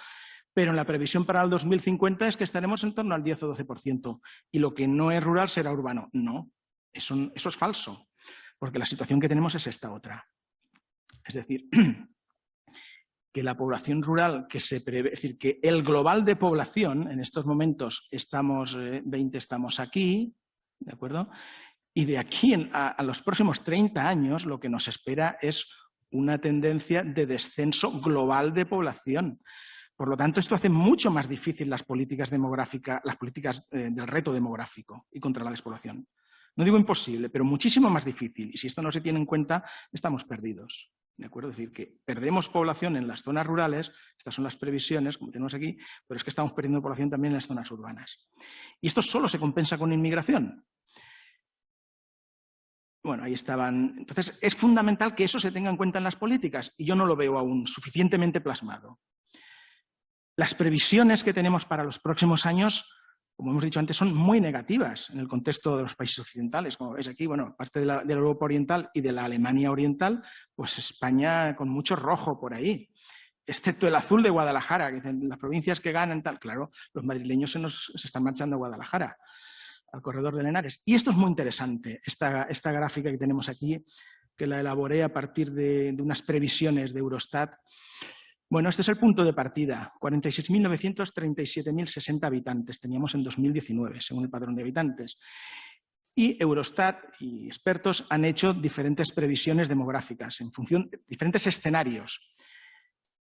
pero en la previsión para el 2050 es que estaremos en torno al 10 o 12%. Y lo que no es rural será urbano. No, eso es falso, porque la situación que tenemos es esta otra. Es decir, que la población rural que se prevé, es decir, que el global de población, en estos momentos estamos 20, estamos aquí, ¿de acuerdo? Y de aquí a los próximos 30 años lo que nos espera es una tendencia de descenso global de población. Por lo tanto, esto hace mucho más difícil las políticas demográficas, las políticas del reto demográfico y contra la despoblación. No digo imposible, pero muchísimo más difícil. Y si esto no se tiene en cuenta, estamos perdidos. ¿De acuerdo? Es decir, que perdemos población en las zonas rurales, estas son las previsiones, como tenemos aquí, pero es que estamos perdiendo población también en las zonas urbanas. Y esto solo se compensa con inmigración. Bueno, ahí estaban. Entonces, es fundamental que eso se tenga en cuenta en las políticas y yo no lo veo aún suficientemente plasmado. Las previsiones que tenemos para los próximos años, como hemos dicho antes, son muy negativas en el contexto de los países occidentales. Como veis aquí, bueno, parte de la Europa Oriental y de la Alemania Oriental, pues España con mucho rojo por ahí. Excepto el azul de Guadalajara, que dicen las provincias que ganan, tal. Claro, los madrileños se están marchando a Guadalajara, al corredor de Henares. Y esto es muy interesante, esta gráfica que tenemos aquí, que la elaboré a partir de unas previsiones de Eurostat. Bueno, este es el punto de partida, 46.937.060 habitantes teníamos en 2019, según el padrón de habitantes. Y Eurostat y expertos han hecho diferentes previsiones demográficas en función de diferentes escenarios.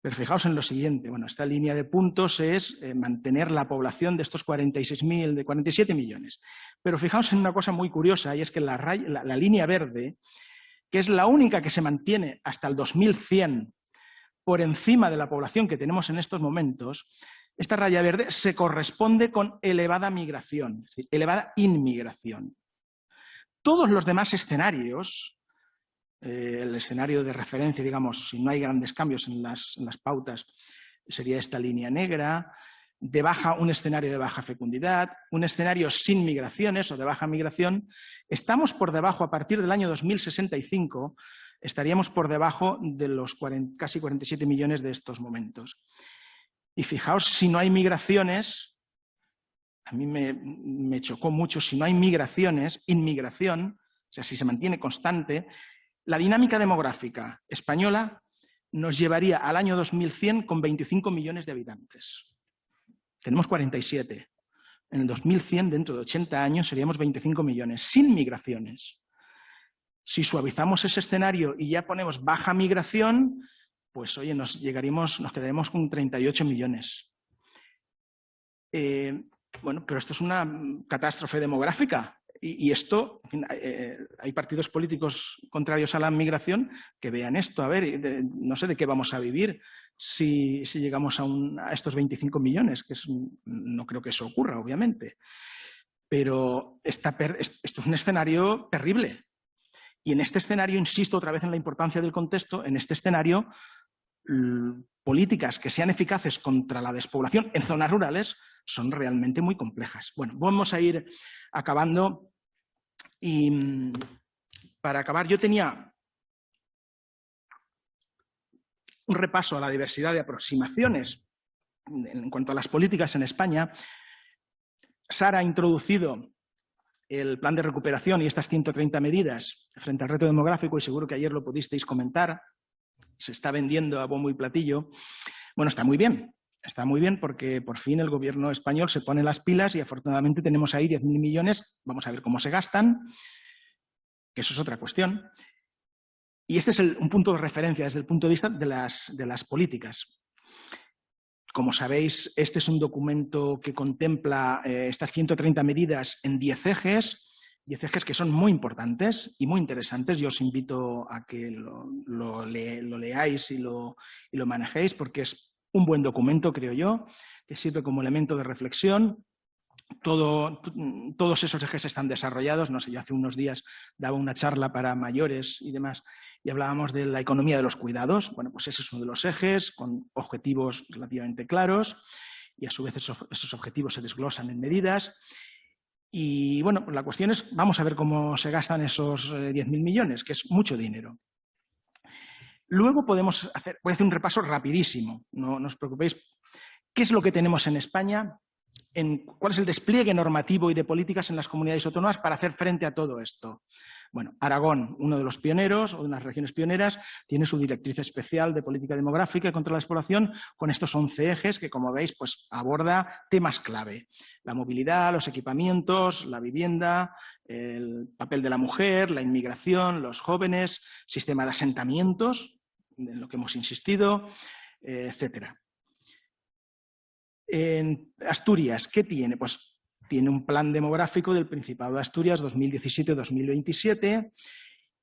Pero fijaos en lo siguiente, bueno, esta línea de puntos es mantener la población de estos 47 millones. Pero fijaos en una cosa muy curiosa, y es que la línea verde, que es la única que se mantiene hasta el 2100 por encima de la población que tenemos en estos momentos, esta raya verde se corresponde con elevada migración, elevada inmigración. Todos los demás escenarios, el escenario de referencia, digamos, si no hay grandes cambios en las pautas, sería esta línea negra, un escenario de baja fecundidad, un escenario sin migraciones o de baja migración. Estamos por debajo, a partir del año 2065, estaríamos por debajo de los casi 47 millones de estos momentos. Y fijaos, si no hay migraciones, a mí me chocó mucho, si no hay migraciones, inmigración, o sea, si se mantiene constante, la dinámica demográfica española nos llevaría al año 2100 con 25 millones de habitantes. Tenemos 47. En el 2100, dentro de 80 años, seríamos 25 millones, sin migraciones. Si suavizamos ese escenario y ya ponemos baja migración, pues oye, nos quedaremos con 38 millones. Bueno, pero esto es una catástrofe demográfica. Y esto, en fin, hay partidos políticos contrarios a la migración que vean esto. A ver, no sé de qué vamos a vivir si llegamos a estos 25 millones, que no creo que eso ocurra, obviamente. Pero esto es un escenario terrible. Y en este escenario, insisto otra vez en la importancia del contexto, en este escenario, políticas que sean eficaces contra la despoblación en zonas rurales son realmente muy complejas. Bueno, vamos a ir acabando y para acabar yo tenía un repaso a la diversidad de aproximaciones en cuanto a las políticas en España. Sara ha introducido el plan de recuperación y estas 130 medidas frente al reto demográfico y seguro que ayer lo pudisteis comentar. Se está vendiendo a bombo y platillo. Bueno, está muy bien porque por fin el gobierno español se pone las pilas y afortunadamente tenemos ahí 10.000 millones. Vamos a ver cómo se gastan, que eso es otra cuestión. Y este es un punto de referencia desde el punto de vista de las políticas. Como sabéis, este es un documento que contempla estas 130 medidas en 10 ejes que son muy importantes y muy interesantes. Yo os invito a que lo leáis y lo manejéis porque es un buen documento, creo yo, que sirve como elemento de reflexión. Todos esos ejes están desarrollados. No sé, yo hace unos días daba una charla para mayores y demás y hablábamos de la economía de los cuidados. Bueno, pues ese es uno de los ejes con objetivos relativamente claros y a su vez esos objetivos se desglosan en medidas. Y bueno, pues la cuestión es, vamos a ver cómo se gastan esos 10.000 millones, que es mucho dinero. Luego voy a hacer un repaso rapidísimo, no os preocupéis. ¿Qué es lo que tenemos en España? ¿Cuál es el despliegue normativo y de políticas en las comunidades autónomas para hacer frente a todo esto? Bueno, Aragón, uno de los pioneros o de las regiones pioneras, tiene su directriz especial de política demográfica y contra la despoblación con estos 11 ejes que, como veis, pues aborda temas clave. La movilidad, los equipamientos, la vivienda, el papel de la mujer, la inmigración, los jóvenes, sistema de asentamientos, en lo que hemos insistido, etcétera. En Asturias, ¿qué tiene? Pues tiene un plan demográfico del Principado de Asturias 2017-2027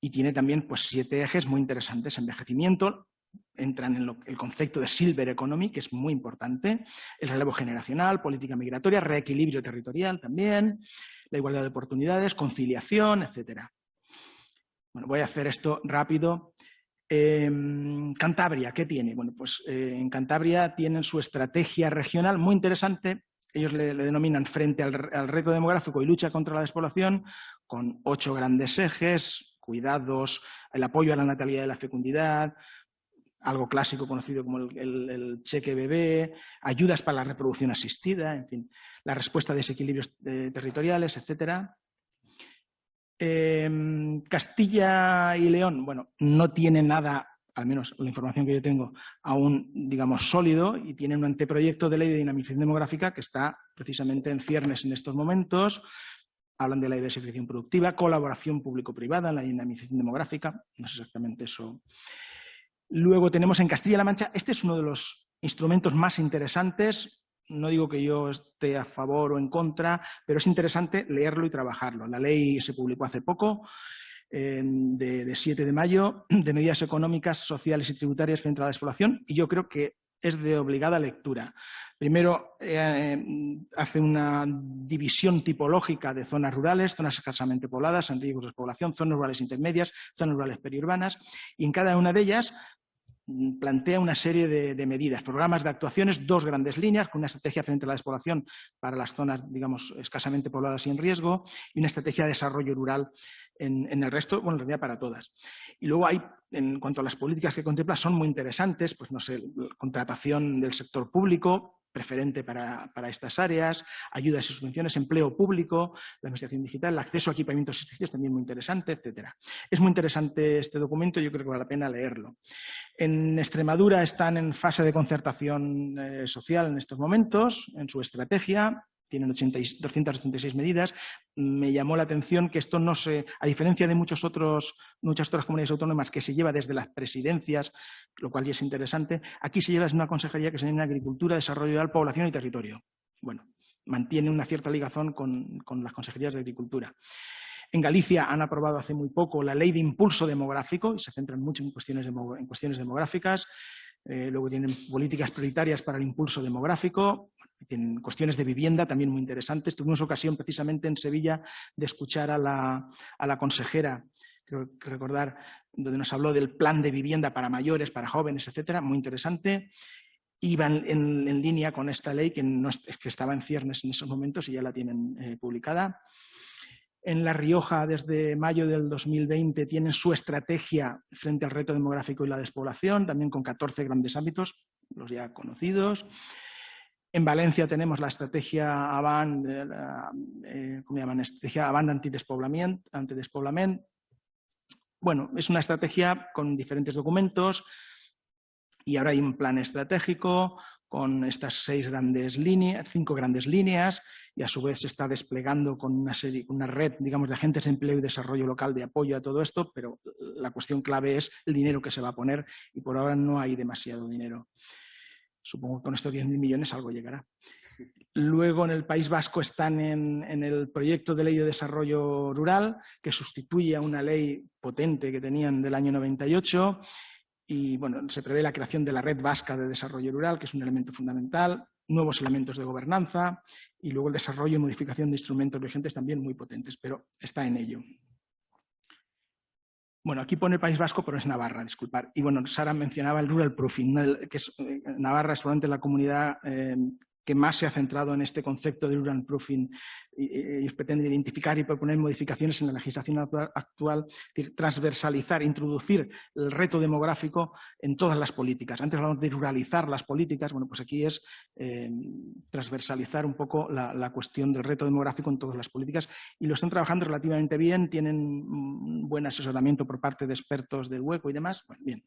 y tiene también pues 7 ejes muy interesantes. Envejecimiento, entran en el concepto de Silver Economy, que es muy importante, el relevo generacional, política migratoria, reequilibrio territorial también, la igualdad de oportunidades, conciliación, etcétera. Bueno, voy a hacer esto rápido. Cantabria, ¿qué tiene? Bueno, pues en Cantabria tienen su estrategia regional muy interesante. Ellos le denominan frente al reto demográfico y lucha contra la despoblación, con 8 grandes ejes: cuidados, el apoyo a la natalidad y la fecundidad, algo clásico conocido como el cheque bebé, ayudas para la reproducción asistida, en fin, la respuesta a desequilibrios territoriales, etcétera. Castilla y León, bueno, no tiene nada, al menos la información que yo tengo, aún, digamos, sólido, y tiene un anteproyecto de ley de dinamización demográfica que está precisamente en ciernes en estos momentos. Hablan de la diversificación productiva, colaboración público-privada en la dinamización demográfica, no es exactamente eso. Luego tenemos en Castilla-La Mancha, este es uno de los instrumentos más interesantes. No digo que yo esté a favor o en contra, pero es interesante leerlo y trabajarlo. La ley se publicó hace poco, de 7 de mayo, de medidas económicas, sociales y tributarias frente a la despoblación, y yo creo que es de obligada lectura. Primero, hace una división tipológica de zonas rurales, zonas escasamente pobladas, en riesgo de despoblación, zonas rurales intermedias, zonas rurales periurbanas, y en cada una de ellas plantea una serie de medidas, programas de actuaciones, 2 grandes líneas, con una estrategia frente a la despoblación para las zonas, digamos, escasamente pobladas y en riesgo, y una estrategia de desarrollo rural en el resto, bueno, en realidad para todas. Y luego hay, en cuanto a las políticas que contempla, son muy interesantes, pues no sé, contratación del sector público, preferente para estas áreas, ayudas y subvenciones, empleo público, la administración digital, el acceso a equipamientos y servicios, también muy interesante, etcétera. Es muy interesante este documento, yo creo que vale la pena leerlo. En Extremadura están en fase de concertación social en estos momentos, en su estrategia. Tienen 286 medidas. Me llamó la atención que esto no se, a diferencia de muchas otras comunidades autónomas que se lleva desde las presidencias, lo cual ya es interesante, aquí se lleva desde una consejería que se llama Agricultura, Desarrollo Rural, Población y Territorio. Bueno, mantiene una cierta ligazón con las consejerías de Agricultura. En Galicia han aprobado hace muy poco la Ley de Impulso Demográfico y se centran mucho en cuestiones demográficas. Luego tienen políticas prioritarias para el impulso demográfico, tienen cuestiones de vivienda también muy interesantes. Tuvimos ocasión precisamente en Sevilla de escuchar a la consejera, creo que recordar, donde nos habló del plan de vivienda para mayores, para jóvenes, etcétera, muy interesante. Iban en línea con esta ley que estaba en ciernes en esos momentos y ya la tienen publicada. En La Rioja, desde mayo del 2020, tienen su estrategia frente al reto demográfico y la despoblación, también con 14 grandes ámbitos, los ya conocidos. En Valencia tenemos la estrategia Avant, ¿cómo llaman? Estrategia Avant antidespoblament. Bueno, es una estrategia con diferentes documentos y ahora hay un plan estratégico con estas 5 grandes líneas, y a su vez se está desplegando con una red, digamos, de agentes de empleo y desarrollo local de apoyo a todo esto, pero la cuestión clave es el dinero que se va a poner y por ahora no hay demasiado dinero. Supongo que con estos 10.000 millones algo llegará. Luego en el País Vasco están en el proyecto de ley de desarrollo rural, que sustituye a una ley potente que tenían del año 98, y bueno, se prevé la creación de la Red Vasca de Desarrollo Rural, que es un elemento fundamental, nuevos elementos de gobernanza y luego el desarrollo y modificación de instrumentos vigentes también muy potentes, pero está en ello. Bueno, aquí pone País Vasco, pero es Navarra, disculpar. Y bueno, Sara mencionaba el Rural Proofing, que es, Navarra es probablemente la comunidad que más se ha centrado en este concepto de Rural Proofing y pretende identificar y proponer modificaciones en la legislación actual, es decir, transversalizar, introducir el reto demográfico en todas las políticas. Antes hablamos de ruralizar las políticas, bueno, pues aquí es transversalizar un poco la cuestión del reto demográfico en todas las políticas y lo están trabajando relativamente bien, tienen un buen asesoramiento por parte de expertos del hueco y demás. Bueno, bien,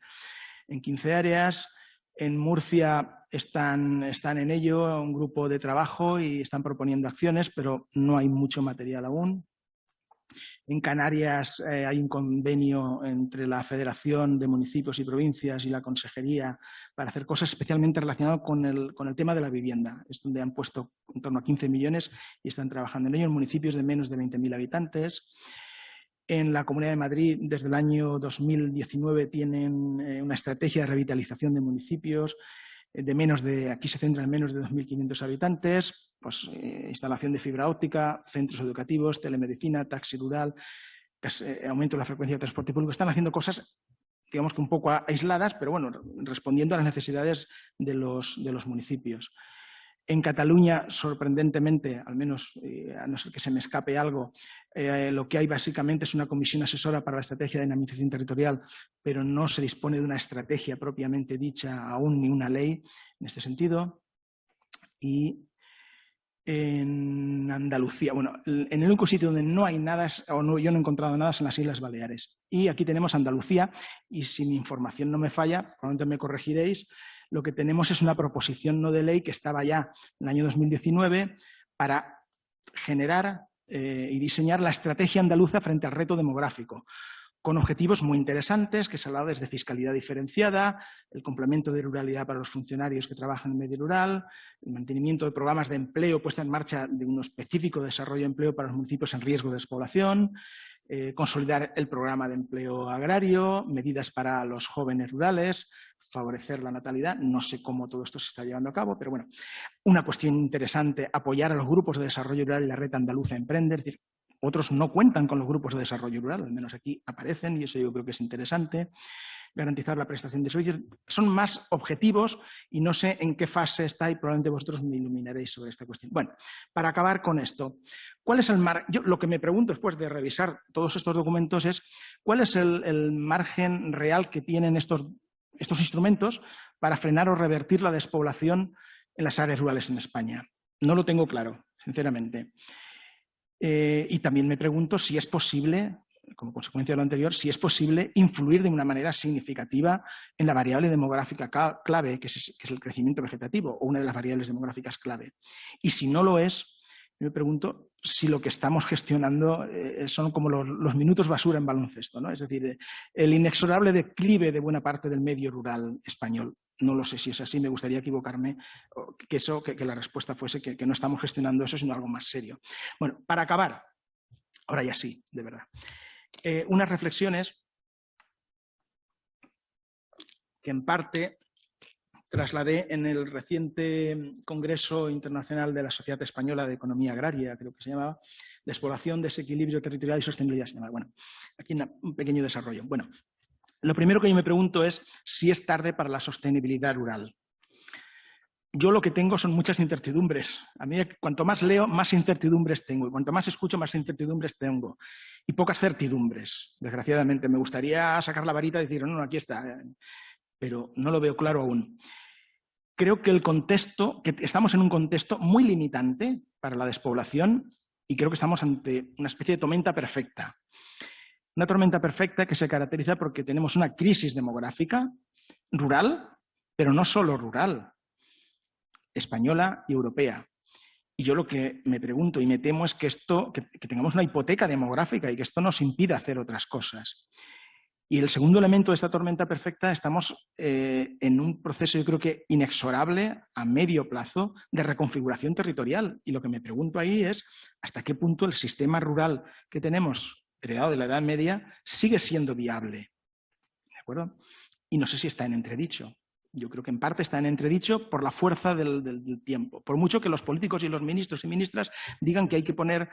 en 15 áreas. En Murcia están en ello, un grupo de trabajo y están proponiendo acciones, pero no hay mucho material aún. En Canarias hay un convenio entre la Federación de Municipios y Provincias y la Consejería para hacer cosas especialmente relacionadas con el tema de la vivienda. Es donde han puesto en torno a 15 millones y están trabajando en ello en municipios de menos de 20.000 habitantes. En la Comunidad de Madrid, desde el año 2019, tienen una estrategia de revitalización de municipios. Aquí se centra en menos de 2.500 habitantes, pues, instalación de fibra óptica, centros educativos, telemedicina, taxi rural, aumento de la frecuencia de transporte público. Están haciendo cosas, digamos que un poco aisladas, pero bueno, respondiendo a las necesidades de los municipios. En Cataluña, sorprendentemente, al menos a no ser que se me escape algo, lo que hay básicamente es una comisión asesora para la estrategia de dinamización territorial, pero no se dispone de una estrategia propiamente dicha aún ni una ley en este sentido. Y en Andalucía, bueno, en el único sitio donde no hay nada, yo no he encontrado nada, son las Islas Baleares. Y aquí tenemos Andalucía, y si mi información no me falla, probablemente me corregiréis, lo que tenemos es una proposición no de ley que estaba ya en el año 2019 para generar y diseñar la estrategia andaluza frente al reto demográfico, con objetivos muy interesantes que se han hablado desde fiscalidad diferenciada, el complemento de ruralidad para los funcionarios que trabajan en medio rural, el mantenimiento de programas de empleo, puesta en marcha de un específico desarrollo de empleo para los municipios en riesgo de despoblación, consolidar el programa de empleo agrario, medidas para los jóvenes rurales, favorecer la natalidad. No sé cómo todo esto se está llevando a cabo, pero bueno, una cuestión interesante, apoyar a los grupos de desarrollo rural y la red andaluza Emprende. Es decir, otros no cuentan con los grupos de desarrollo rural, al menos aquí aparecen, y eso yo creo que es interesante. Garantizar la prestación de servicios. Son más objetivos y no sé en qué fase está y probablemente vosotros me iluminaréis sobre esta cuestión. Bueno, para acabar con esto, ¿cuál es el margen? Yo lo que me pregunto después de revisar todos estos documentos es ¿cuál es el margen real que tienen estos instrumentos para frenar o revertir la despoblación en las áreas rurales en España? No lo tengo claro, sinceramente. Y también me pregunto si es posible, como consecuencia de lo anterior, si es posible influir de una manera significativa en la variable demográfica clave, que es el crecimiento vegetativo, o una de las variables demográficas clave. Y si no lo es, me pregunto si lo que estamos gestionando son como los minutos basura en baloncesto, ¿no? Es decir, el inexorable declive de buena parte del medio rural español. No lo sé si es así, me gustaría equivocarme, que la respuesta fuese que no estamos gestionando eso, sino algo más serio. Bueno, para acabar, ahora ya sí, de verdad, unas reflexiones que en parte trasladé en el reciente Congreso Internacional de la Sociedad Española de Economía Agraria, creo que se llamaba, Despoblación, Desequilibrio Territorial y Sostenibilidad. Se llama. Bueno, aquí un pequeño desarrollo. Bueno, lo primero que yo me pregunto es si es tarde para la sostenibilidad rural. Yo lo que tengo son muchas incertidumbres. A mí, cuanto más leo, más incertidumbres tengo. Y cuanto más escucho, más incertidumbres tengo. Y pocas certidumbres, desgraciadamente. Me gustaría sacar la varita y decir, no, aquí está. Pero no lo veo claro aún. Creo que estamos en un contexto muy limitante para la despoblación y creo que estamos ante una especie de tormenta perfecta. Una tormenta perfecta que se caracteriza porque tenemos una crisis demográfica rural, pero no solo rural, española y europea. Y yo lo que me pregunto y me temo es que tengamos una hipoteca demográfica y que esto nos impida hacer otras cosas. Y el segundo elemento de esta tormenta perfecta, estamos en un proceso, yo creo que inexorable, a medio plazo, de reconfiguración territorial. Y lo que me pregunto ahí es hasta qué punto el sistema rural que tenemos, heredado de la Edad Media, sigue siendo viable. ¿De acuerdo? Y no sé si está en entredicho. Yo creo que en parte está en entredicho por la fuerza del tiempo. Por mucho que los políticos y los ministros y ministras digan que hay que poner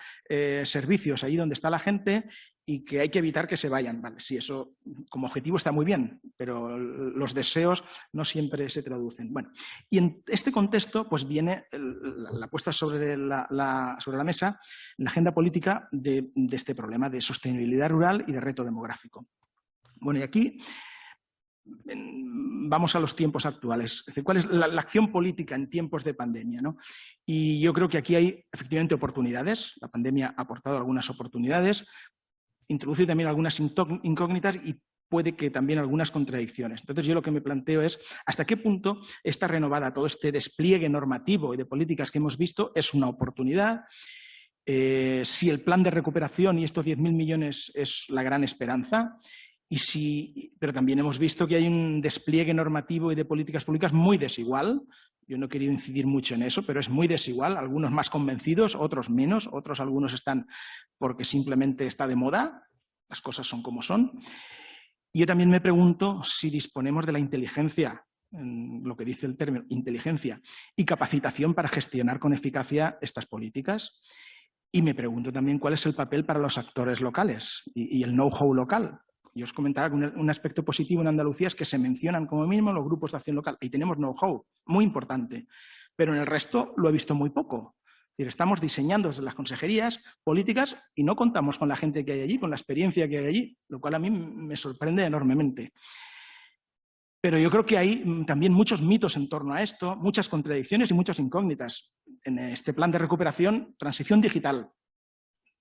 servicios ahí donde está la gente y que hay que evitar que se vayan. Vale, sí, eso como objetivo está muy bien, pero los deseos no siempre se traducen. Bueno, y en este contexto pues viene la puesta sobre la mesa la agenda política de este problema de sostenibilidad rural y de reto demográfico. Bueno, y aquí vamos a los tiempos actuales. Es decir, ¿cuál es la acción política en tiempos de pandemia, ¿no? Y yo creo que aquí hay efectivamente oportunidades. La pandemia ha aportado algunas oportunidades, introduce también algunas incógnitas y puede que también algunas contradicciones. Entonces yo lo que me planteo es hasta qué punto esta renovada, todo este despliegue normativo y de políticas que hemos visto es una oportunidad si el plan de recuperación y estos 10.000 millones es la gran esperanza, pero también hemos visto que hay un despliegue normativo y de políticas públicas muy desigual. Yo no he querido incidir mucho en eso, pero es muy desigual. Algunos más convencidos, otros menos, algunos están porque simplemente está de moda. Las cosas son como son. Y yo también me pregunto si disponemos de la inteligencia, lo que dice el término, inteligencia y capacitación para gestionar con eficacia estas políticas. Y me pregunto también cuál es el papel para los actores locales y el know-how local. Yo os comentaba que un aspecto positivo en Andalucía es que se mencionan como mínimo los grupos de acción local. Ahí tenemos know-how, muy importante. Pero en el resto lo he visto muy poco. Es decir, estamos diseñando desde las consejerías políticas y no contamos con la gente que hay allí, con la experiencia que hay allí, lo cual a mí me sorprende enormemente. Pero yo creo que hay también muchos mitos en torno a esto, muchas contradicciones y muchas incógnitas. En este plan de recuperación, transición digital.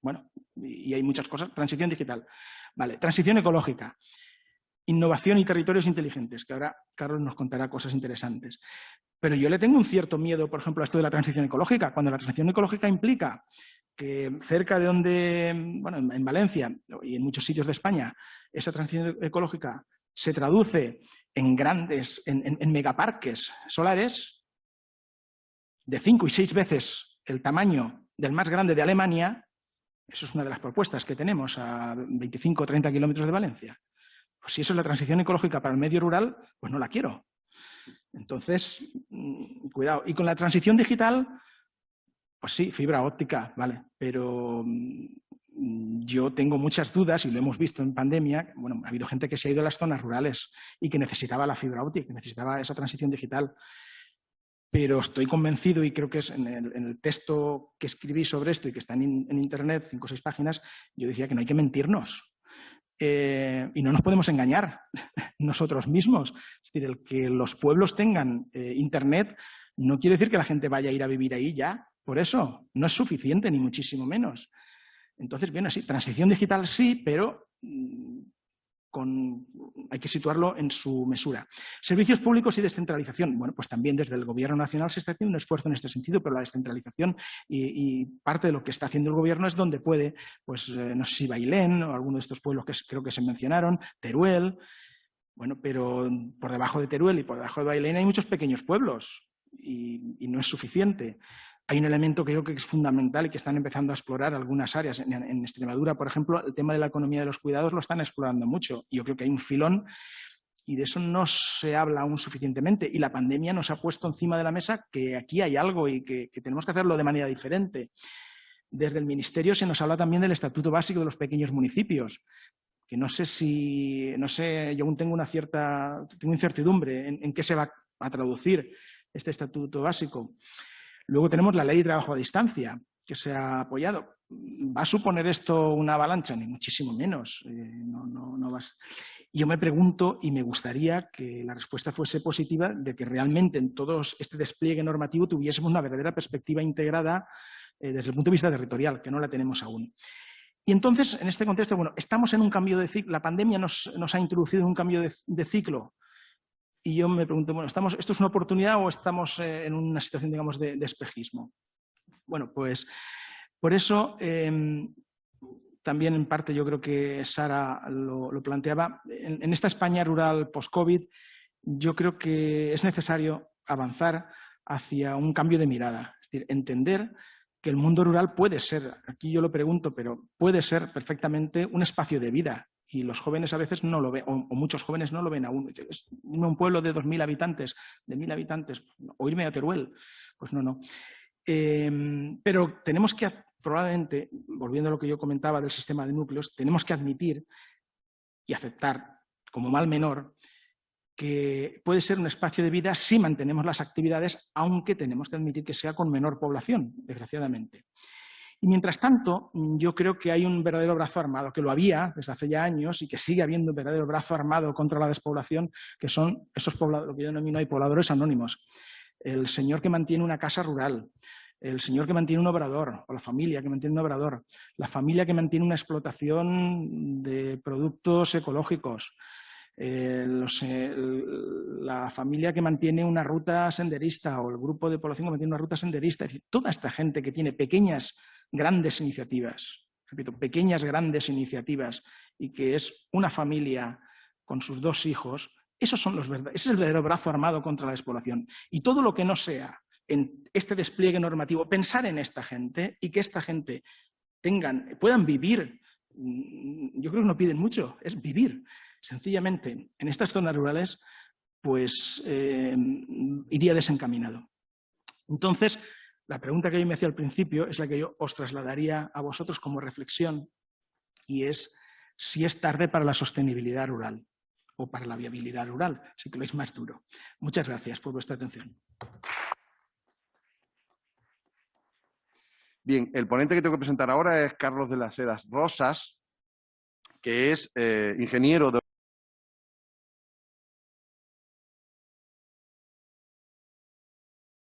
Bueno, y hay muchas cosas. Transición digital. Vale, transición ecológica. Innovación y territorios inteligentes, que ahora Carlos nos contará cosas interesantes. Pero yo le tengo un cierto miedo, por ejemplo, a esto de la transición ecológica. Cuando la transición ecológica implica que cerca de donde, bueno, en Valencia y en muchos sitios de España, esa transición ecológica se traduce en megaparques solares de 5 y 6 veces el tamaño del más grande de Alemania. Eso es una de las propuestas que tenemos a 25 o 30 kilómetros de Valencia. Pues si eso es la transición ecológica para el medio rural, pues no la quiero. Entonces, cuidado. Y con la transición digital, pues sí, fibra óptica, vale, pero yo tengo muchas dudas, y lo hemos visto en pandemia. Bueno, ha habido gente que se ha ido a las zonas rurales y que necesitaba la fibra óptica, que necesitaba esa transición digital. Pero estoy convencido, y creo que es en el texto que escribí sobre esto y que está en Internet, 5 o 6 páginas, yo decía que no hay que mentirnos. Y no nos podemos engañar nosotros mismos. Es decir, el que los pueblos tengan Internet no quiere decir que la gente vaya a ir a vivir ahí ya. Por eso, no es suficiente, ni muchísimo menos. Entonces, bien, así, transición digital sí, pero hay que situarlo en su mesura. Servicios públicos y descentralización. Bueno, pues también desde el Gobierno nacional se está haciendo un esfuerzo en este sentido, pero la descentralización y parte de lo que está haciendo el Gobierno es donde puede, pues no sé si Bailén o alguno de estos pueblos que creo que se mencionaron, Teruel. Bueno, pero por debajo de Teruel y por debajo de Bailén hay muchos pequeños pueblos y no es suficiente. Hay un elemento que creo que es fundamental y que están empezando a explorar algunas áreas. En Extremadura, por ejemplo, el tema de la economía de los cuidados lo están explorando mucho. Yo creo que hay un filón y de eso no se habla aún suficientemente. Y la pandemia nos ha puesto encima de la mesa que aquí hay algo y que tenemos que hacerlo de manera diferente. Desde el Ministerio se nos habla también del Estatuto Básico de los Pequeños Municipios, que no sé, yo aún tengo tengo incertidumbre en qué se va a traducir este Estatuto Básico. Luego tenemos la Ley de Trabajo a Distancia, que se ha apoyado. ¿Va a suponer esto una avalancha? Ni muchísimo menos. No va a ser. Yo me pregunto, y me gustaría que la respuesta fuese positiva, de que realmente en todo este despliegue normativo tuviésemos una verdadera perspectiva integrada desde el punto de vista territorial, que no la tenemos aún. Y entonces, en este contexto, bueno, estamos en un cambio de ciclo. La pandemia nos ha introducido en un cambio de ciclo. Y yo me pregunto, bueno, ¿esto es una oportunidad o estamos en una situación, digamos, de espejismo? Bueno, pues por eso también en parte yo creo que Sara lo planteaba. En esta España rural post-COVID, yo creo que es necesario avanzar hacia un cambio de mirada. Es decir, entender que el mundo rural puede ser, aquí yo lo pregunto, pero puede ser perfectamente un espacio de vida. Y los jóvenes a veces no lo ven, o muchos jóvenes no lo ven aún. Es un pueblo de 2.000 habitantes, de 1.000 habitantes, o irme a Teruel. Pues no. Pero tenemos que, probablemente, volviendo a lo que yo comentaba del sistema de núcleos, tenemos que admitir y aceptar como mal menor que puede ser un espacio de vida si mantenemos las actividades, aunque tenemos que admitir que sea con menor población, desgraciadamente. Y mientras tanto, yo creo que hay un verdadero brazo armado, que lo había desde hace ya años y que sigue habiendo un verdadero brazo armado contra la despoblación, que son esos pobladores, lo que yo denomino ahí pobladores anónimos. El señor que mantiene una casa rural, el señor que mantiene un obrador, o la familia que mantiene un obrador, la familia que mantiene una explotación de productos ecológicos, la familia que mantiene una ruta senderista o el grupo de población que mantiene una ruta senderista. Es decir, toda esta gente que tiene pequeñas grandes iniciativas, repito, pequeñas, grandes iniciativas, y que es una familia con sus 2 hijos, ese es el verdadero brazo armado contra la despoblación. Y todo lo que no sea en este despliegue normativo, pensar en esta gente y que esta gente puedan vivir, yo creo que no piden mucho, es vivir. Sencillamente, en estas zonas rurales, pues iría desencaminado. Entonces, la pregunta que yo me hacía al principio es la que yo os trasladaría a vosotros como reflexión, y es si es tarde para la sostenibilidad rural o para la viabilidad rural, si que lo es más duro. Muchas gracias por vuestra atención. Bien, el ponente que tengo que presentar ahora es Carlos de las Heras Rosas, que es ingeniero de